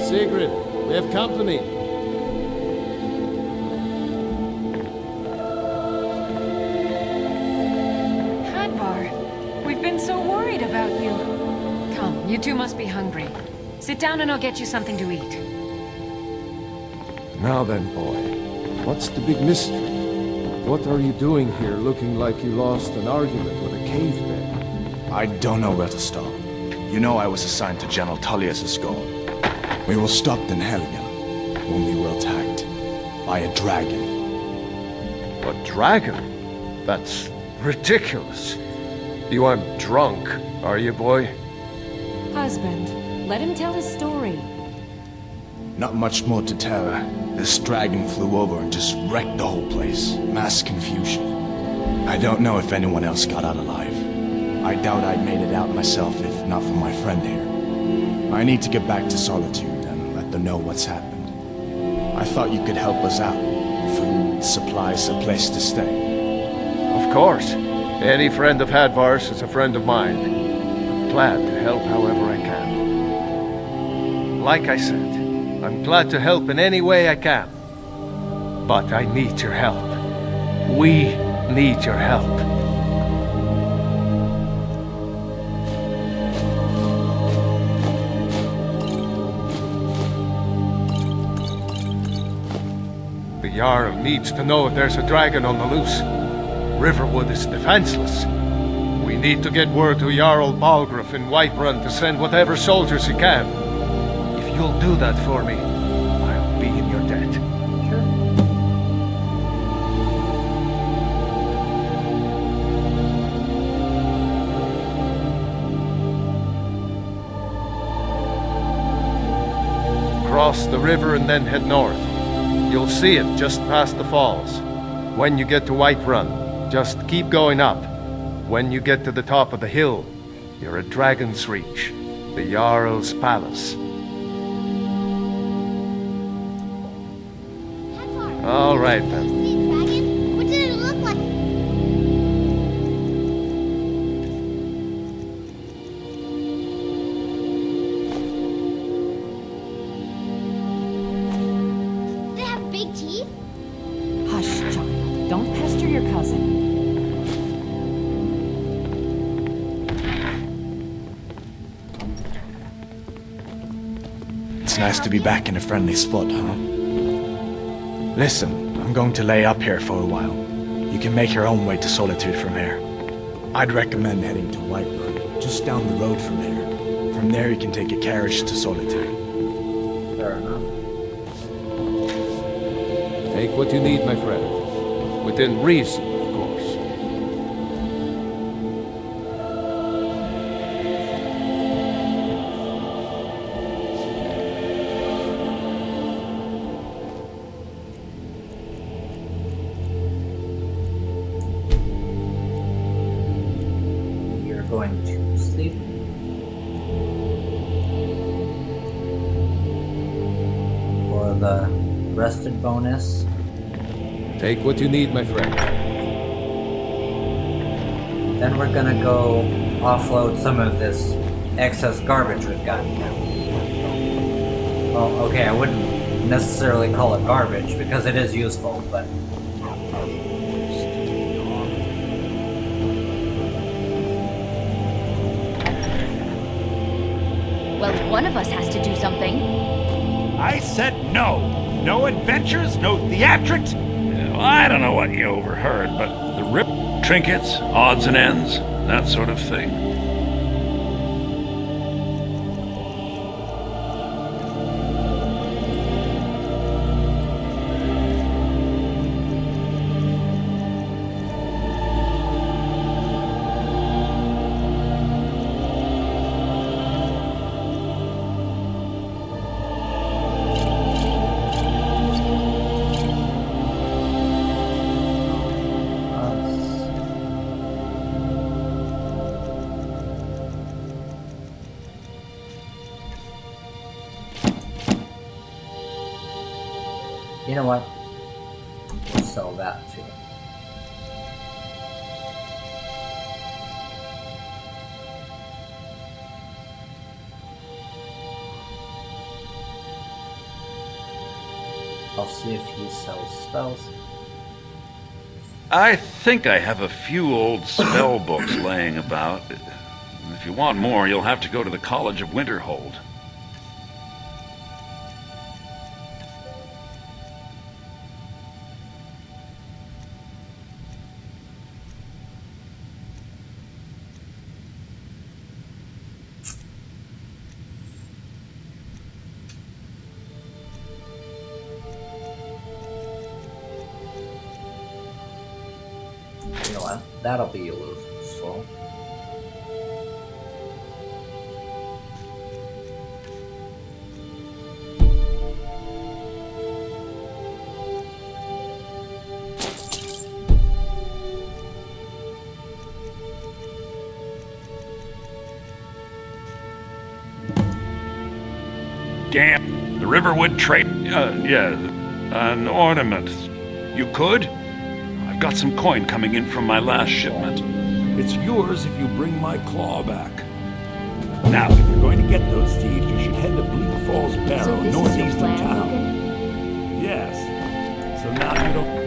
Sigrid, we have company. Hadvar, we've been so worried about you. Come, you two must be hungry. Sit down and I'll get you something to eat. Now then, boy, what's the big mystery? What are you doing here looking like you lost an argument with a caveman? I don't know where to start. You know I was assigned to General Tullius' guard. We were stopped in Helgen when we were attacked by a dragon. A dragon? That's ridiculous. You aren't drunk, are you, boy? Husband, let him tell his story. Not much more to tell. This dragon flew over and just wrecked the whole place. Mass confusion. I don't know if anyone else got out alive. I doubt I'd made it out myself if not for my friend here. I need to get back to Solitude and let them know what's happened. I thought you could help us out. Food, supplies, a place to stay. Of course. Any friend of Hadvar's is a friend of mine. I'm glad to help however I can. Like I said, I'm glad to help in any way I can. But I need your help. We need your help. The Jarl needs to know if there's a dragon on the loose. Riverwood is defenseless. We need to get word to Jarl Balgruuf in Whiterun to send whatever soldiers he can. If you'll do that for me, I'll be in your debt. Cross the river and then head north. You'll see it just past the falls. When you get to Whiterun, just keep going up. When you get to the top of the hill, you're at Dragon's Reach, the Jarl's palace. All right then. What did it look like? Did it have big teeth? Hush, child. Don't pester your cousin. It's nice to be back in a friendly spot, huh? Listen, I'm going to lay up here for a while. You can make your own way to Solitude from here. I'd recommend heading to Whiterun, just down the road from here. From there you can take a carriage to Solitude. Fair enough. Take what you need, my friend. Within reason, of course. You're going to sleep? the rested bonus. Take what you need, my friend. Then we're gonna go offload some of this excess garbage we've got. Well, okay, I wouldn't necessarily call it garbage because it is useful, but... Well, one of us has to do something. I said no. No adventures, no theatrics. I don't know what you overheard, but the rip trinkets, odds and ends, that sort of thing. You know what? We'll sell that too. I'll see if he sells spells. I think I have a few old spell books laying about. If you want more, you'll have to go to the College of Winterhold. You know what? That'll be useful. Damn, the Riverwood trade. Yeah, an ornament. You could? I've got some coin coming in from my last shipment. It's yours if you bring my claw back. Now, if you're going to get those thieves, you should head to Bleak Falls Barrow, So this is your northeast of plan, town. Logan? Yes. So now you don't...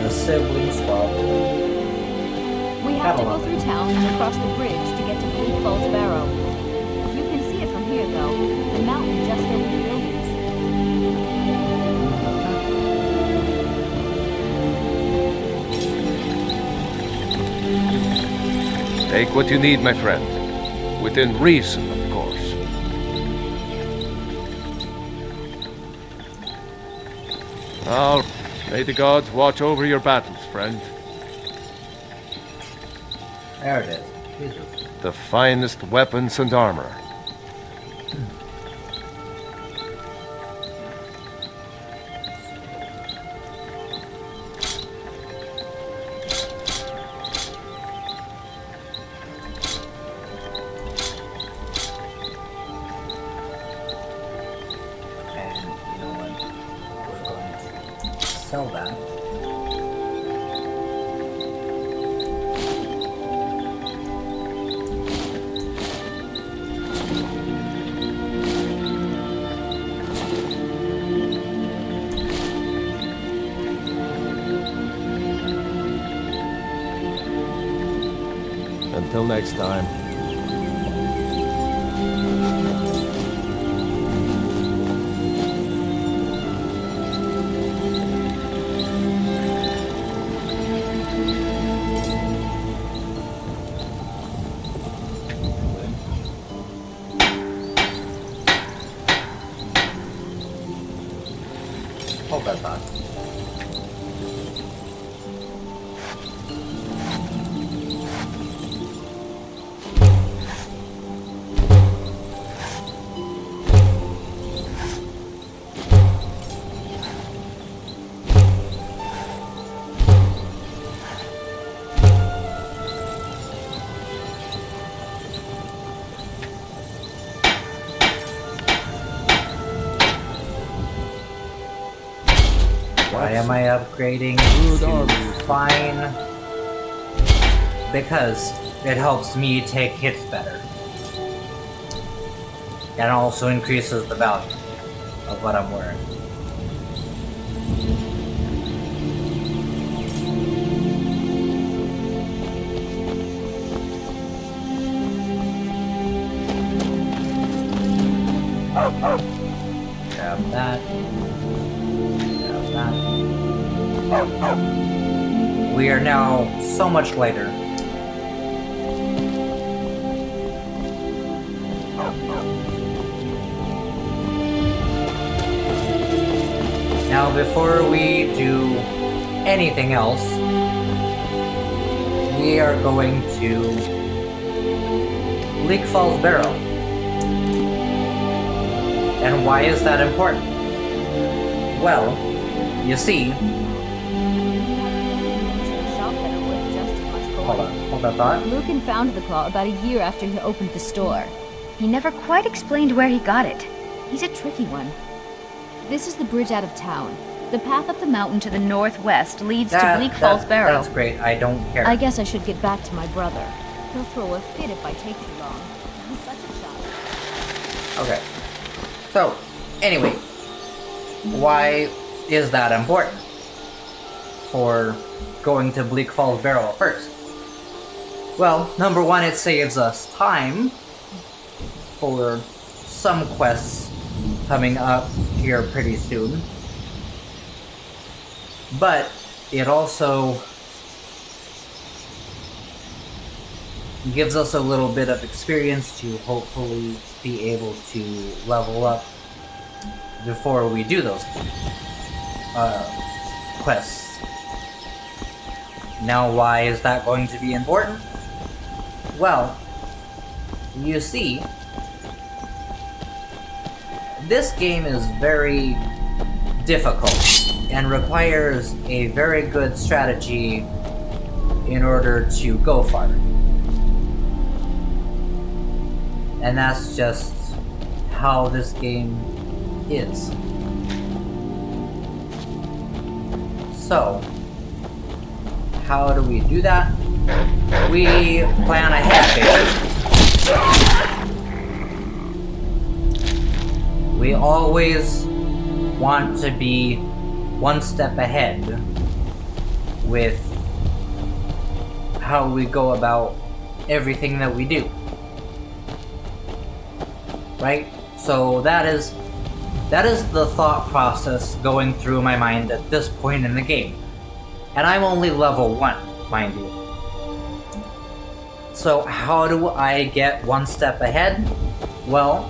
The sibling squad. We have to go through town and across the bridge to get to Bleak Falls Barrow. You can see it from here, though. The mountain just over the buildings. Take what you need, my friend. Within reason, of course. Now, may the gods watch over your battles, friend. There it is. Jesus. The finest weapons and armor. And you know what? We're going to sell that. Until next time. Hold that thought. Why am I upgrading to fine? Because it helps me take hits better. And also increases the value of what I'm wearing. Grab that. Grab that. We are now so much lighter. Now, before we do anything else, we are going to Bleak Falls Barrow. And why is that important? Well, you see... Hold that thought. Lucan found the claw about a year after he opened the store. He never quite explained where he got it. He's a tricky one. This is the bridge out of town. The path up the mountain to the northwest leads to Bleak Falls Barrow. That's great, I don't care. I guess I should get back to my brother. He'll throw a fit if I take too long. He's such a child. Okay. So, anyway, why is that important for going to Bleak Falls Barrow first? Well, number one, it saves us time for some quests coming up here pretty soon. But it also gives us a little bit of experience to hopefully be able to level up before we do those quests. Now, why is that going to be important? Well, you see, this game is very difficult and requires a very good strategy in order to go far. And that's just how this game is. So, how do we do that? We plan ahead, basically. We always want to be one step ahead with how we go about everything that we do. Right? So that is the thought process going through my mind at this point in the game. And I'm only level 1, mind you. So how do I get one step ahead? Well,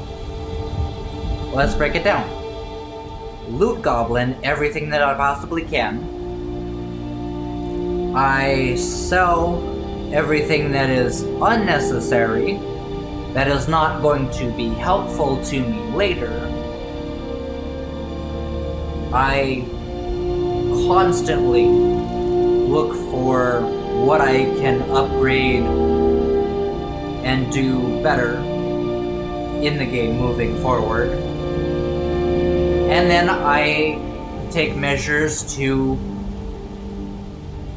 let's break it down. Loot goblin everything that I possibly can. I sell everything that is unnecessary, that is not going to be helpful to me later. I constantly look for what I can upgrade and do better in the game moving forward. And then I take measures to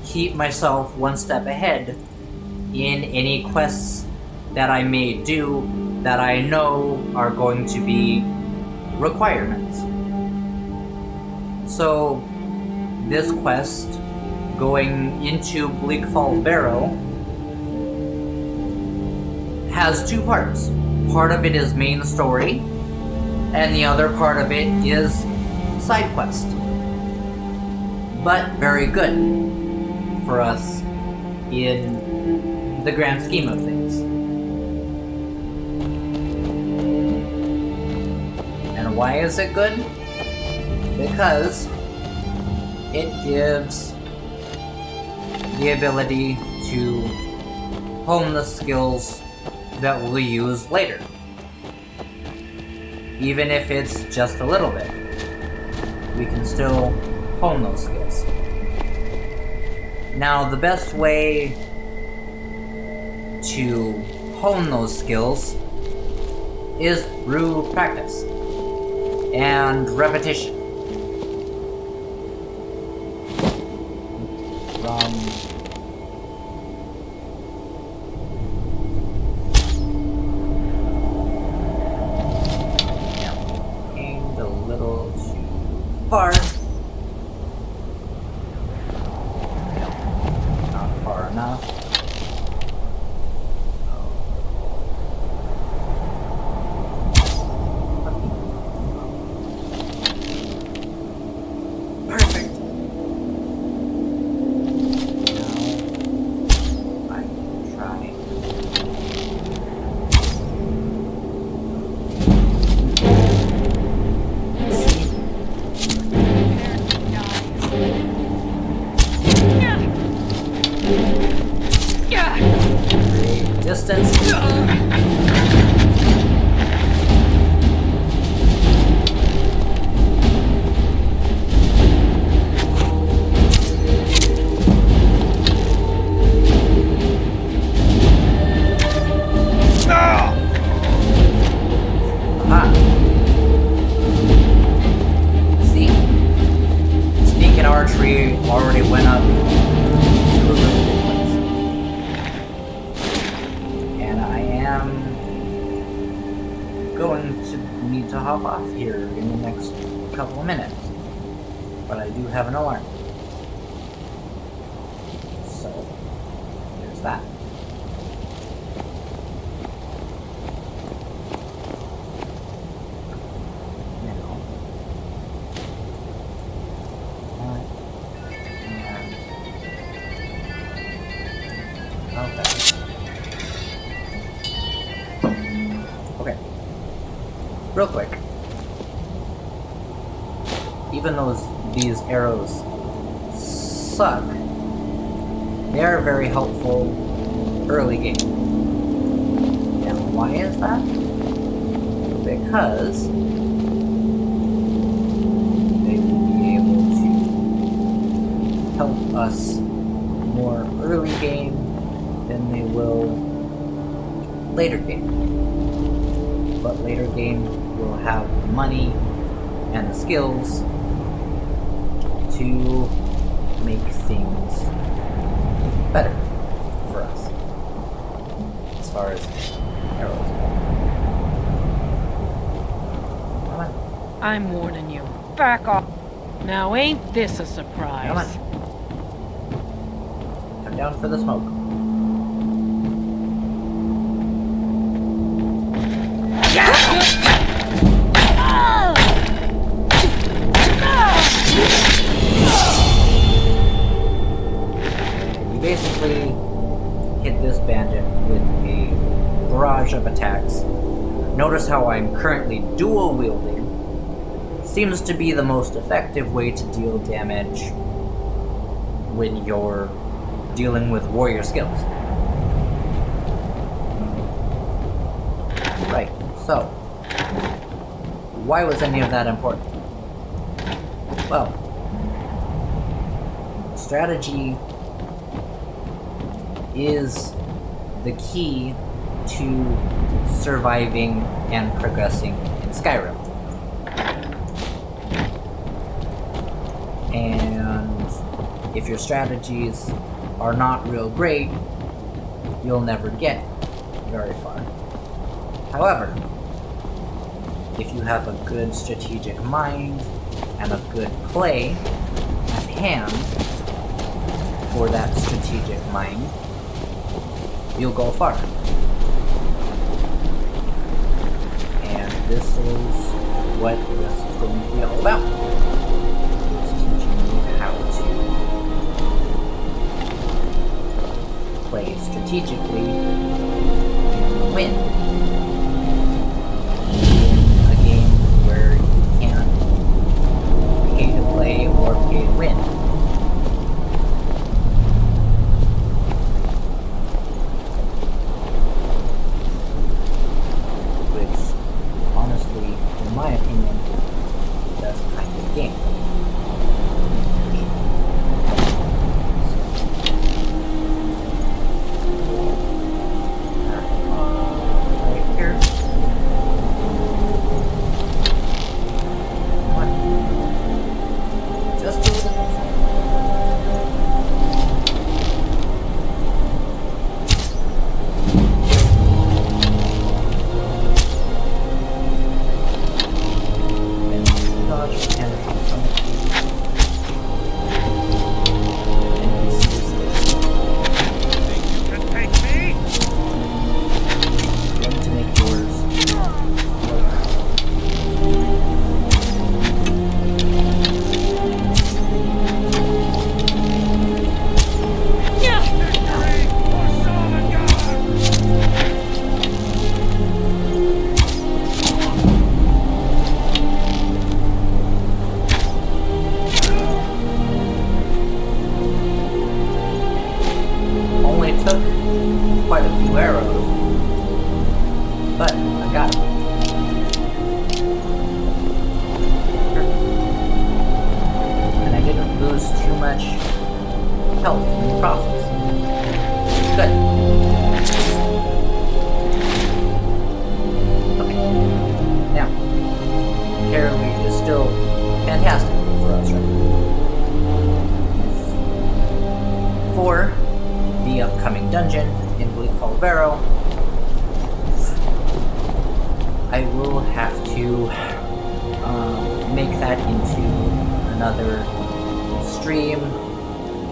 keep myself one step ahead in any quests that I may do that I know are going to be requirements. So this quest going into Bleak Falls Barrow has two parts. Part of it is main story, and the other part of it is side quest. But very good for us in the grand scheme of things. And why is it good? Because it gives the ability to hone the skills that we'll use later. Even if it's just a little bit, we can still hone those skills. Now, the best way to hone those skills is through practice and repetition. Rum. Yeah, aimed a little too far. Not far enough. Distance. Aha. See? Sneak and archery already went up to a really good place. And I am going to need to hop off here in the next couple of minutes. But I do have an alarm. So, there's that. Okay. Real quick. Even though these arrows suck, they are very helpful early game. Now, why is that? Because they will be able to help us more early game than they will later game. But later game will have the money and the skills to make things better for us as far as arrows go. Come on. I'm warning you. Back off. Now ain't this a surprise? Come on. Come down for the smoke. You basically hit this bandit with a barrage of attacks. Notice how I'm currently dual wielding. Seems to be the most effective way to deal damage when you're dealing with warrior skills. Right, so why was any of that important? Well, strategy is the key to surviving and progressing in Skyrim. And if your strategies are not real great, you'll never get very far. However, if you have a good strategic mind and a good play at hand for that strategic mind, you'll go far. And this is what this is going to be all about. It's teaching you how to play strategically and win. A game where you can't pay to play or pay to win. Which, honestly, in my opinion, is the best kind of game. Right. took quite a few arrows, but I got him. And I didn't lose too much health in the process. Good. Okay. Now, Carolyn is still fantastic for us right now. For the upcoming dungeon in Bleak Fall Barrow, I will have to make that into another stream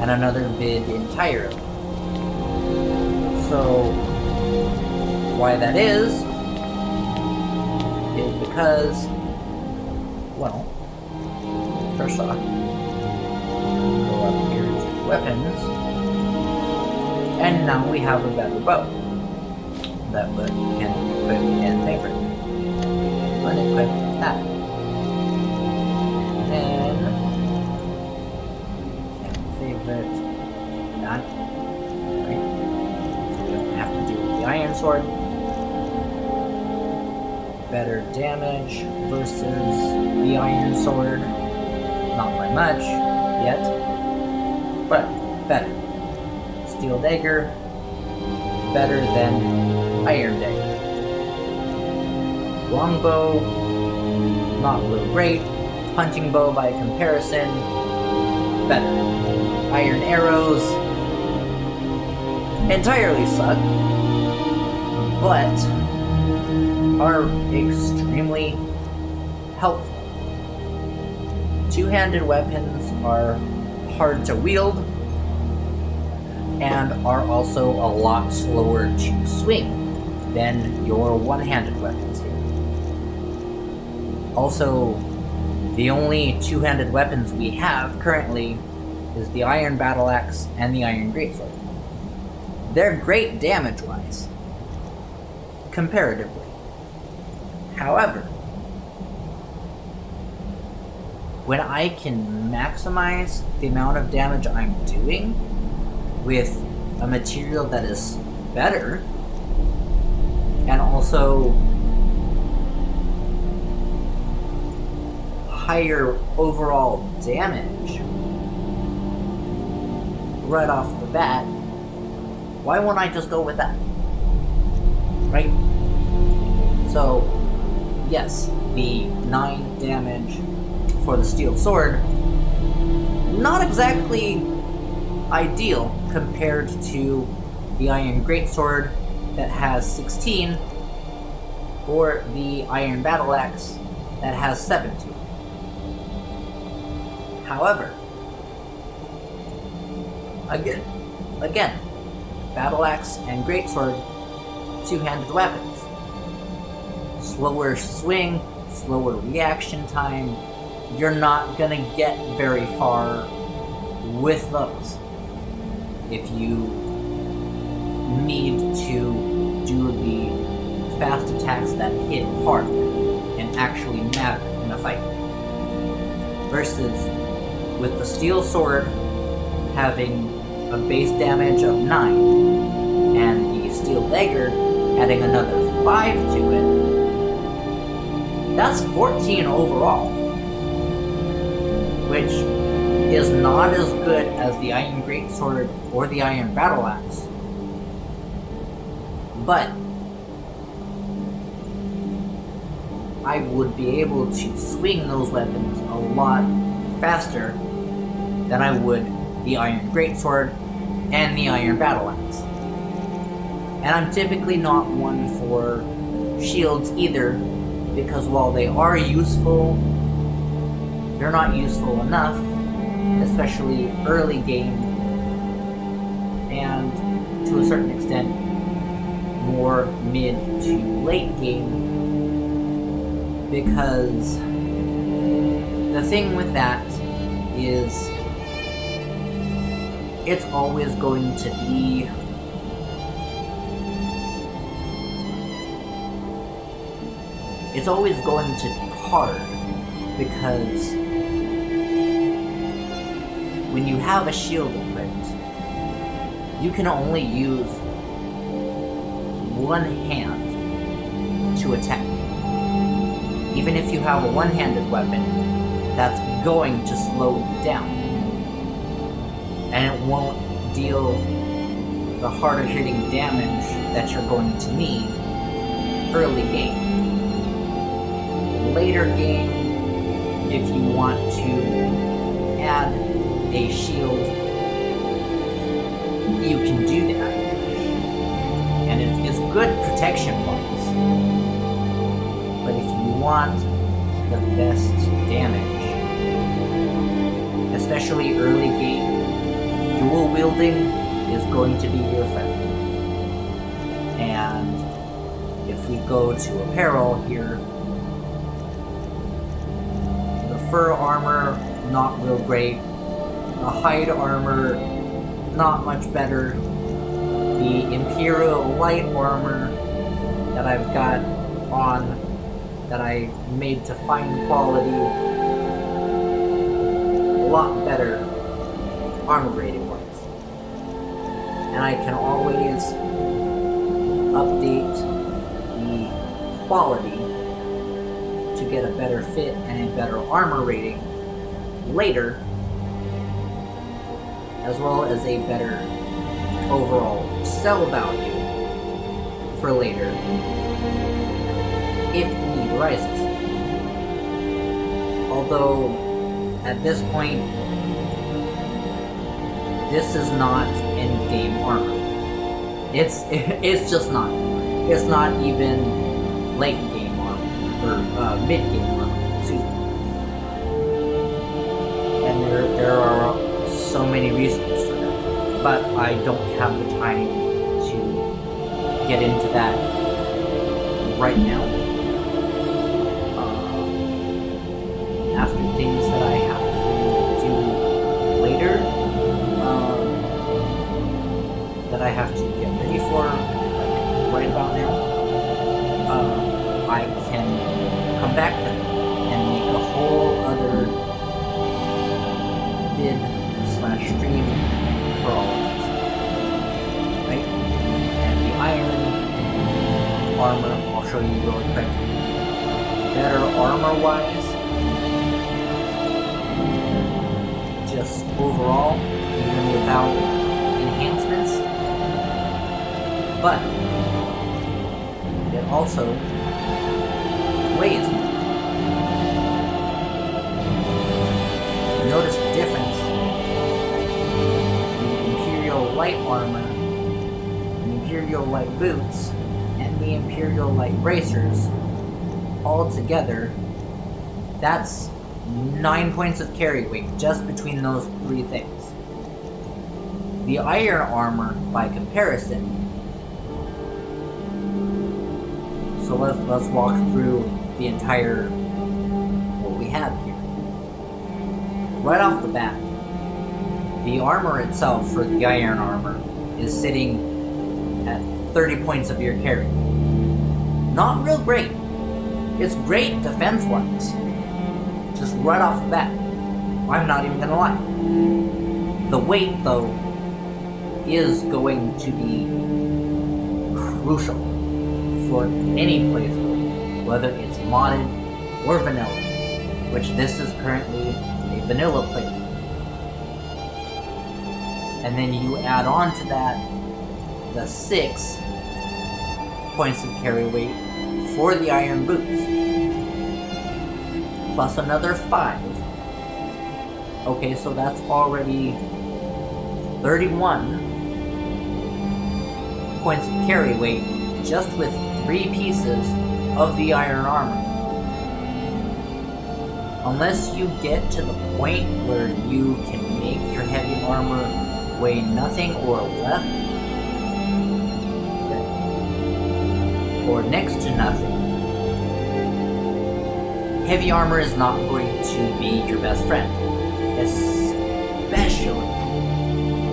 and another vid entirely. So, why that is because, well, first off, go up here to weapons, and now we have a better bow that can equip and favorite. Unequip that. Then can favorite that. Right. So we don't have to do the iron sword. Better damage versus the iron sword. Not by much yet, but better. Steel dagger, better than iron dagger. Longbow, not real great. Punching bow by comparison, better. Iron arrows, entirely suck, but are extremely helpful. Two-handed weapons are hard to wield and are also a lot slower to swing than your one-handed weapons here. Also, the only two-handed weapons we have currently is the iron battle axe and the iron greatsword. They're great damage-wise, comparatively. However, when I can maximize the amount of damage I'm doing with a material that is better, and also higher overall damage right off the bat, why won't I just go with that? Right? So, yes, the 9 damage for the steel sword, not exactly ideal compared to the iron greatsword that has 16, or the iron battle axe that has 17. However, again, battle axe and greatsword, two-handed weapons. Slower swing, slower reaction time. You're not gonna get very far with those if you need to do the fast attacks that hit hard and actually matter in a fight. Versus with the steel sword having a base damage of 9 and the steel dagger adding another 5 to it, that's 14 overall, which is not as good as the iron greatsword or the iron battle axe, but I would be able to swing those weapons a lot faster than I would the iron greatsword and the iron battle axe. And I'm typically not one for shields either, because while they are useful, they're not useful enough, especially early game, and to a certain extent, more mid to late game, because the thing with that is it's always going to be hard, because when you have a shield equipped, you can only use one hand to attack. Even if you have a one-handed weapon, that's going to slow you down. And it won't deal the harder hitting damage that you're going to need early game. Later game, if you want to add a shield, you can do that. And it's good protection-wise. But if you want the best damage, especially early game, dual wielding is going to be your friend. And if we go to apparel here, the fur armor, not real great. The hide armor, not much better. The Imperial light armor that I've got on, that I made to fine quality, a lot better armor rating wise. And I can always update the quality to get a better fit and a better armor rating later, as well as a better overall sell value for later if the need rises. Although at this point, this is not end-game armor. It's just not. It's not even late-game armor, or mid-game armor, excuse me. And there are so many reasons for that. But I don't have the time to get into that right now. After things that I have to do later, that I have to get ready for, like right about now, I can come back and make a whole other vid/stream for all of this, right? And the iron armor, I'll show you really quick. Better armor-wise, just overall, even without enhancements. But it also weighs more. Notice the difference. The Imperial light armor, the Imperial light boots, and the Imperial light bracers all together, that's 9 points of carry weight just between those three things. The iron armor, by comparison, so let's walk through the entire what we have here. Right off the bat, the armor itself for the iron armor is sitting at 30 points of your carry. Not real great. It's great defense-wise. Just right off the bat. I'm not even gonna lie. The weight, though, is going to be crucial for any playthrough, whether it's modded or vanilla, which this is currently a vanilla playthrough. And then you add on to that the 6 points of carry weight for the iron boots, plus another 5. Okay, so that's already 31 points of carry weight just with 3 pieces of the iron armor. Unless you get to the point where you can make your heavy armor weigh nothing or less, or next to nothing, heavy armor is not going to be your best friend.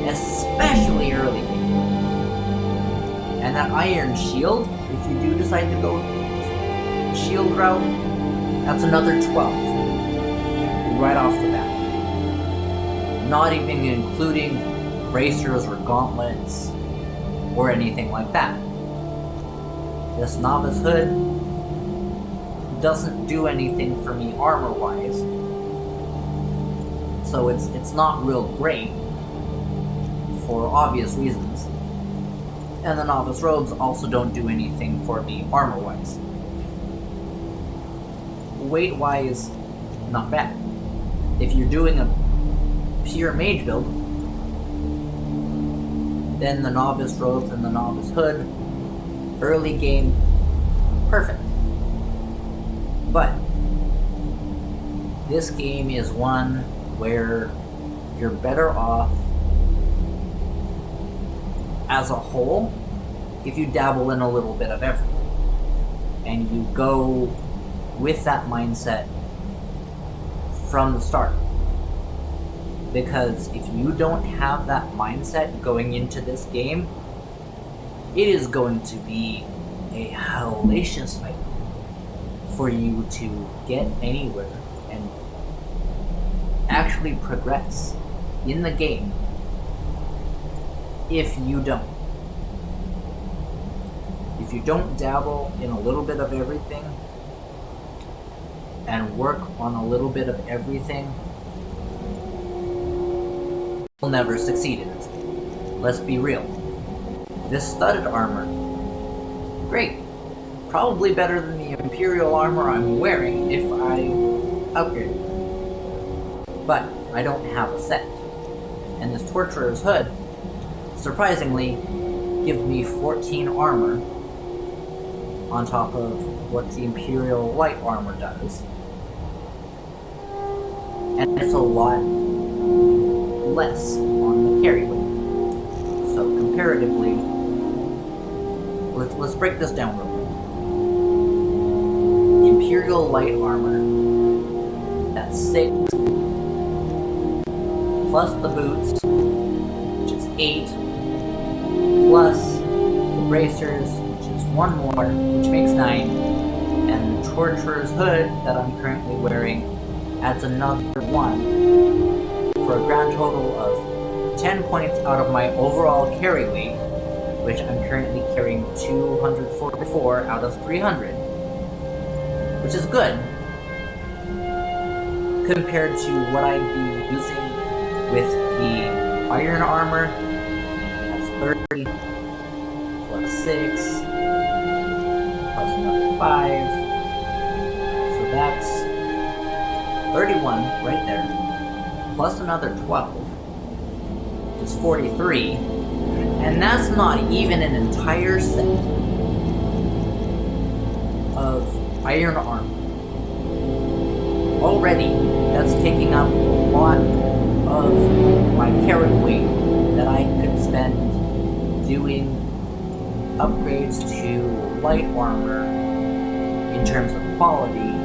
Especially early game. And that iron shield, if you do decide to go shield route, that's another 12 right off the bat. Not even including bracers or gauntlets or anything like that. This novice hood doesn't do anything for me armor-wise, so it's not real great for obvious reasons. And the novice robes also don't do anything for me armor-wise. Weight-wise, not bad. If you're doing a pure mage build, then the novice robes and the novice hood, early game, perfect. But this game is one where you're better off as a whole if you dabble in a little bit of everything and you go with that mindset from the start. Because if you don't have that mindset going into this game, it is going to be a hellacious fight for you to get anywhere and actually progress in the game if you don't. If you don't dabble in a little bit of everything and work on a little bit of everything, you'll never succeed in this game. Let's be real. This studded armor, great. Probably better than the Imperial armor I'm wearing if I upgrade it. But I don't have a set. And this Torturer's hood, surprisingly, gives me 14 armor on top of what the Imperial light armor does. And it's a lot less on the carry weight. So comparatively, let's break this down real quick. Imperial light armor, that's 6, plus the boots, which is 8, plus the bracers, which is 1 more, which makes 9, and the Torturer's hood that I'm currently wearing adds another 1, for a grand total of 10 points out of my overall carry weight, which I'm currently carrying 244 out of 300, which is good compared to what I'd be using with the iron armor. That's 30 plus 6 plus another 5, so that's 31 right there, plus another 12, which is 43, and that's not even an entire set of iron armor. Already, that's taking up a lot of my carry weight that I could spend doing upgrades to light armor in terms of quality,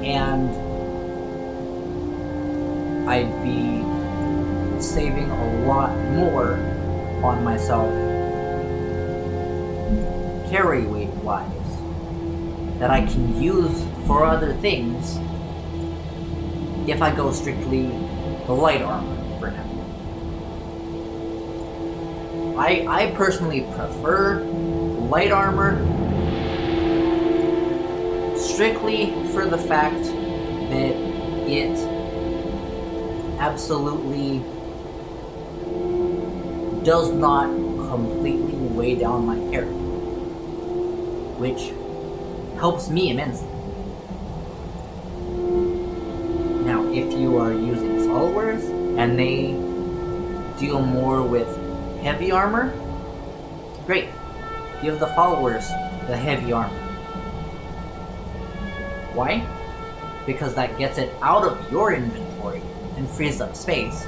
and I'd be saving a lot more on myself carry weight wise that I can use for other things if I go strictly the light armor for now. I personally prefer light armor strictly for the fact that it absolutely does not completely weigh down my carry, which helps me immensely. Now, if you are using followers and they deal more with heavy armor, great. Give the followers the heavy armor. Why? Because that gets it out of your inventory and frees up space,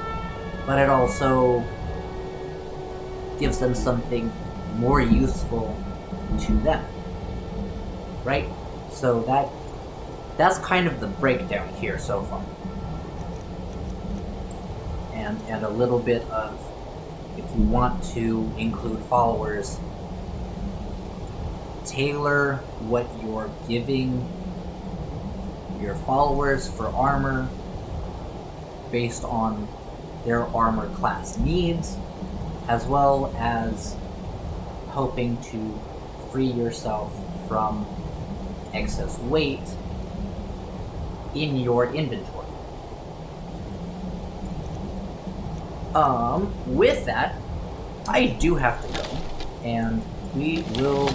but it also gives them something more useful to them. Right? So that's kind of the breakdown here so far. And a little bit of, if you want to include followers, tailor what you're giving your followers for armor based on their armor class needs, as well as hoping to free yourself from excess weight in your inventory. With that, I do have to go, and we will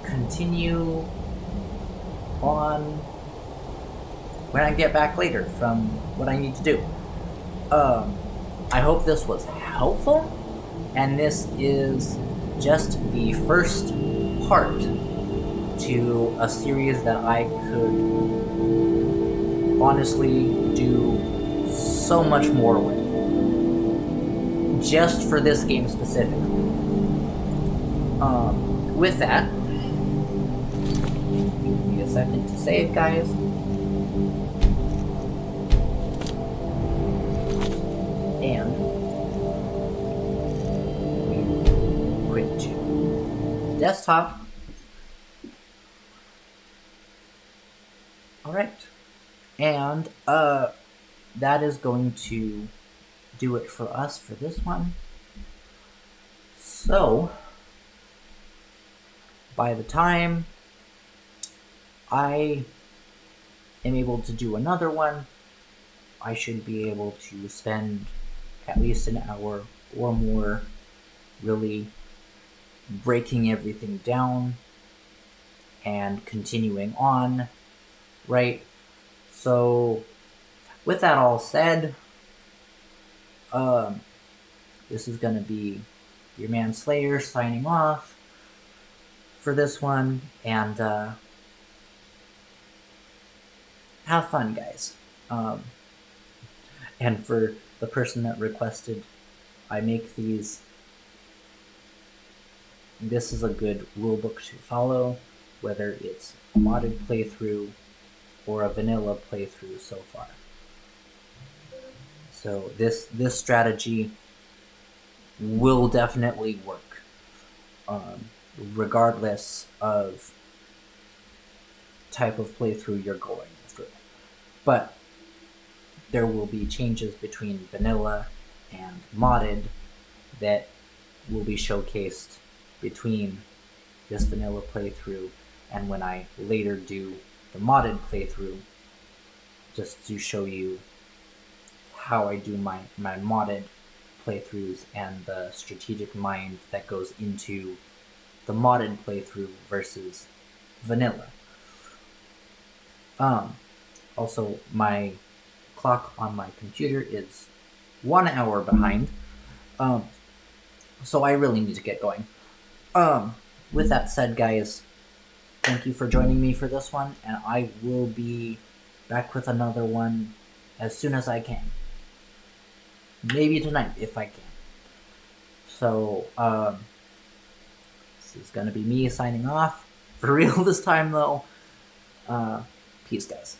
continue on when I get back later from what I need to do. I hope this was helpful, and this is just the first part to a series that I could honestly do so much more with, just for this game specifically. With that, give me a second to save, guys. And we quit to desktop. Alright. And that is going to do it for us for this one. So by the time I am able to do another one, I should be able to spend at least an hour or more really breaking everything down and continuing on, right? So with that all said, this is gonna be your man Slayer signing off for this one, and have fun, guys. And for the person that requested I make these, this is a good rulebook to follow, whether it's a modded playthrough or a vanilla playthrough so far. So this strategy will definitely work, regardless of type of playthrough you're going through. But there will be changes between vanilla and modded that will be showcased between this vanilla playthrough and when I later do the modded playthrough, just to show you how I do my modded playthroughs and the strategic mind that goes into the modded playthrough versus vanilla. Also, my clock on my computer is 1 hour behind, so I really need to get going. With that said, guys, thank you for joining me for this one, and I will be back with another one as soon as I can. Maybe tonight, if I can. So, this is gonna be me signing off. For real this time, though. Peace, guys.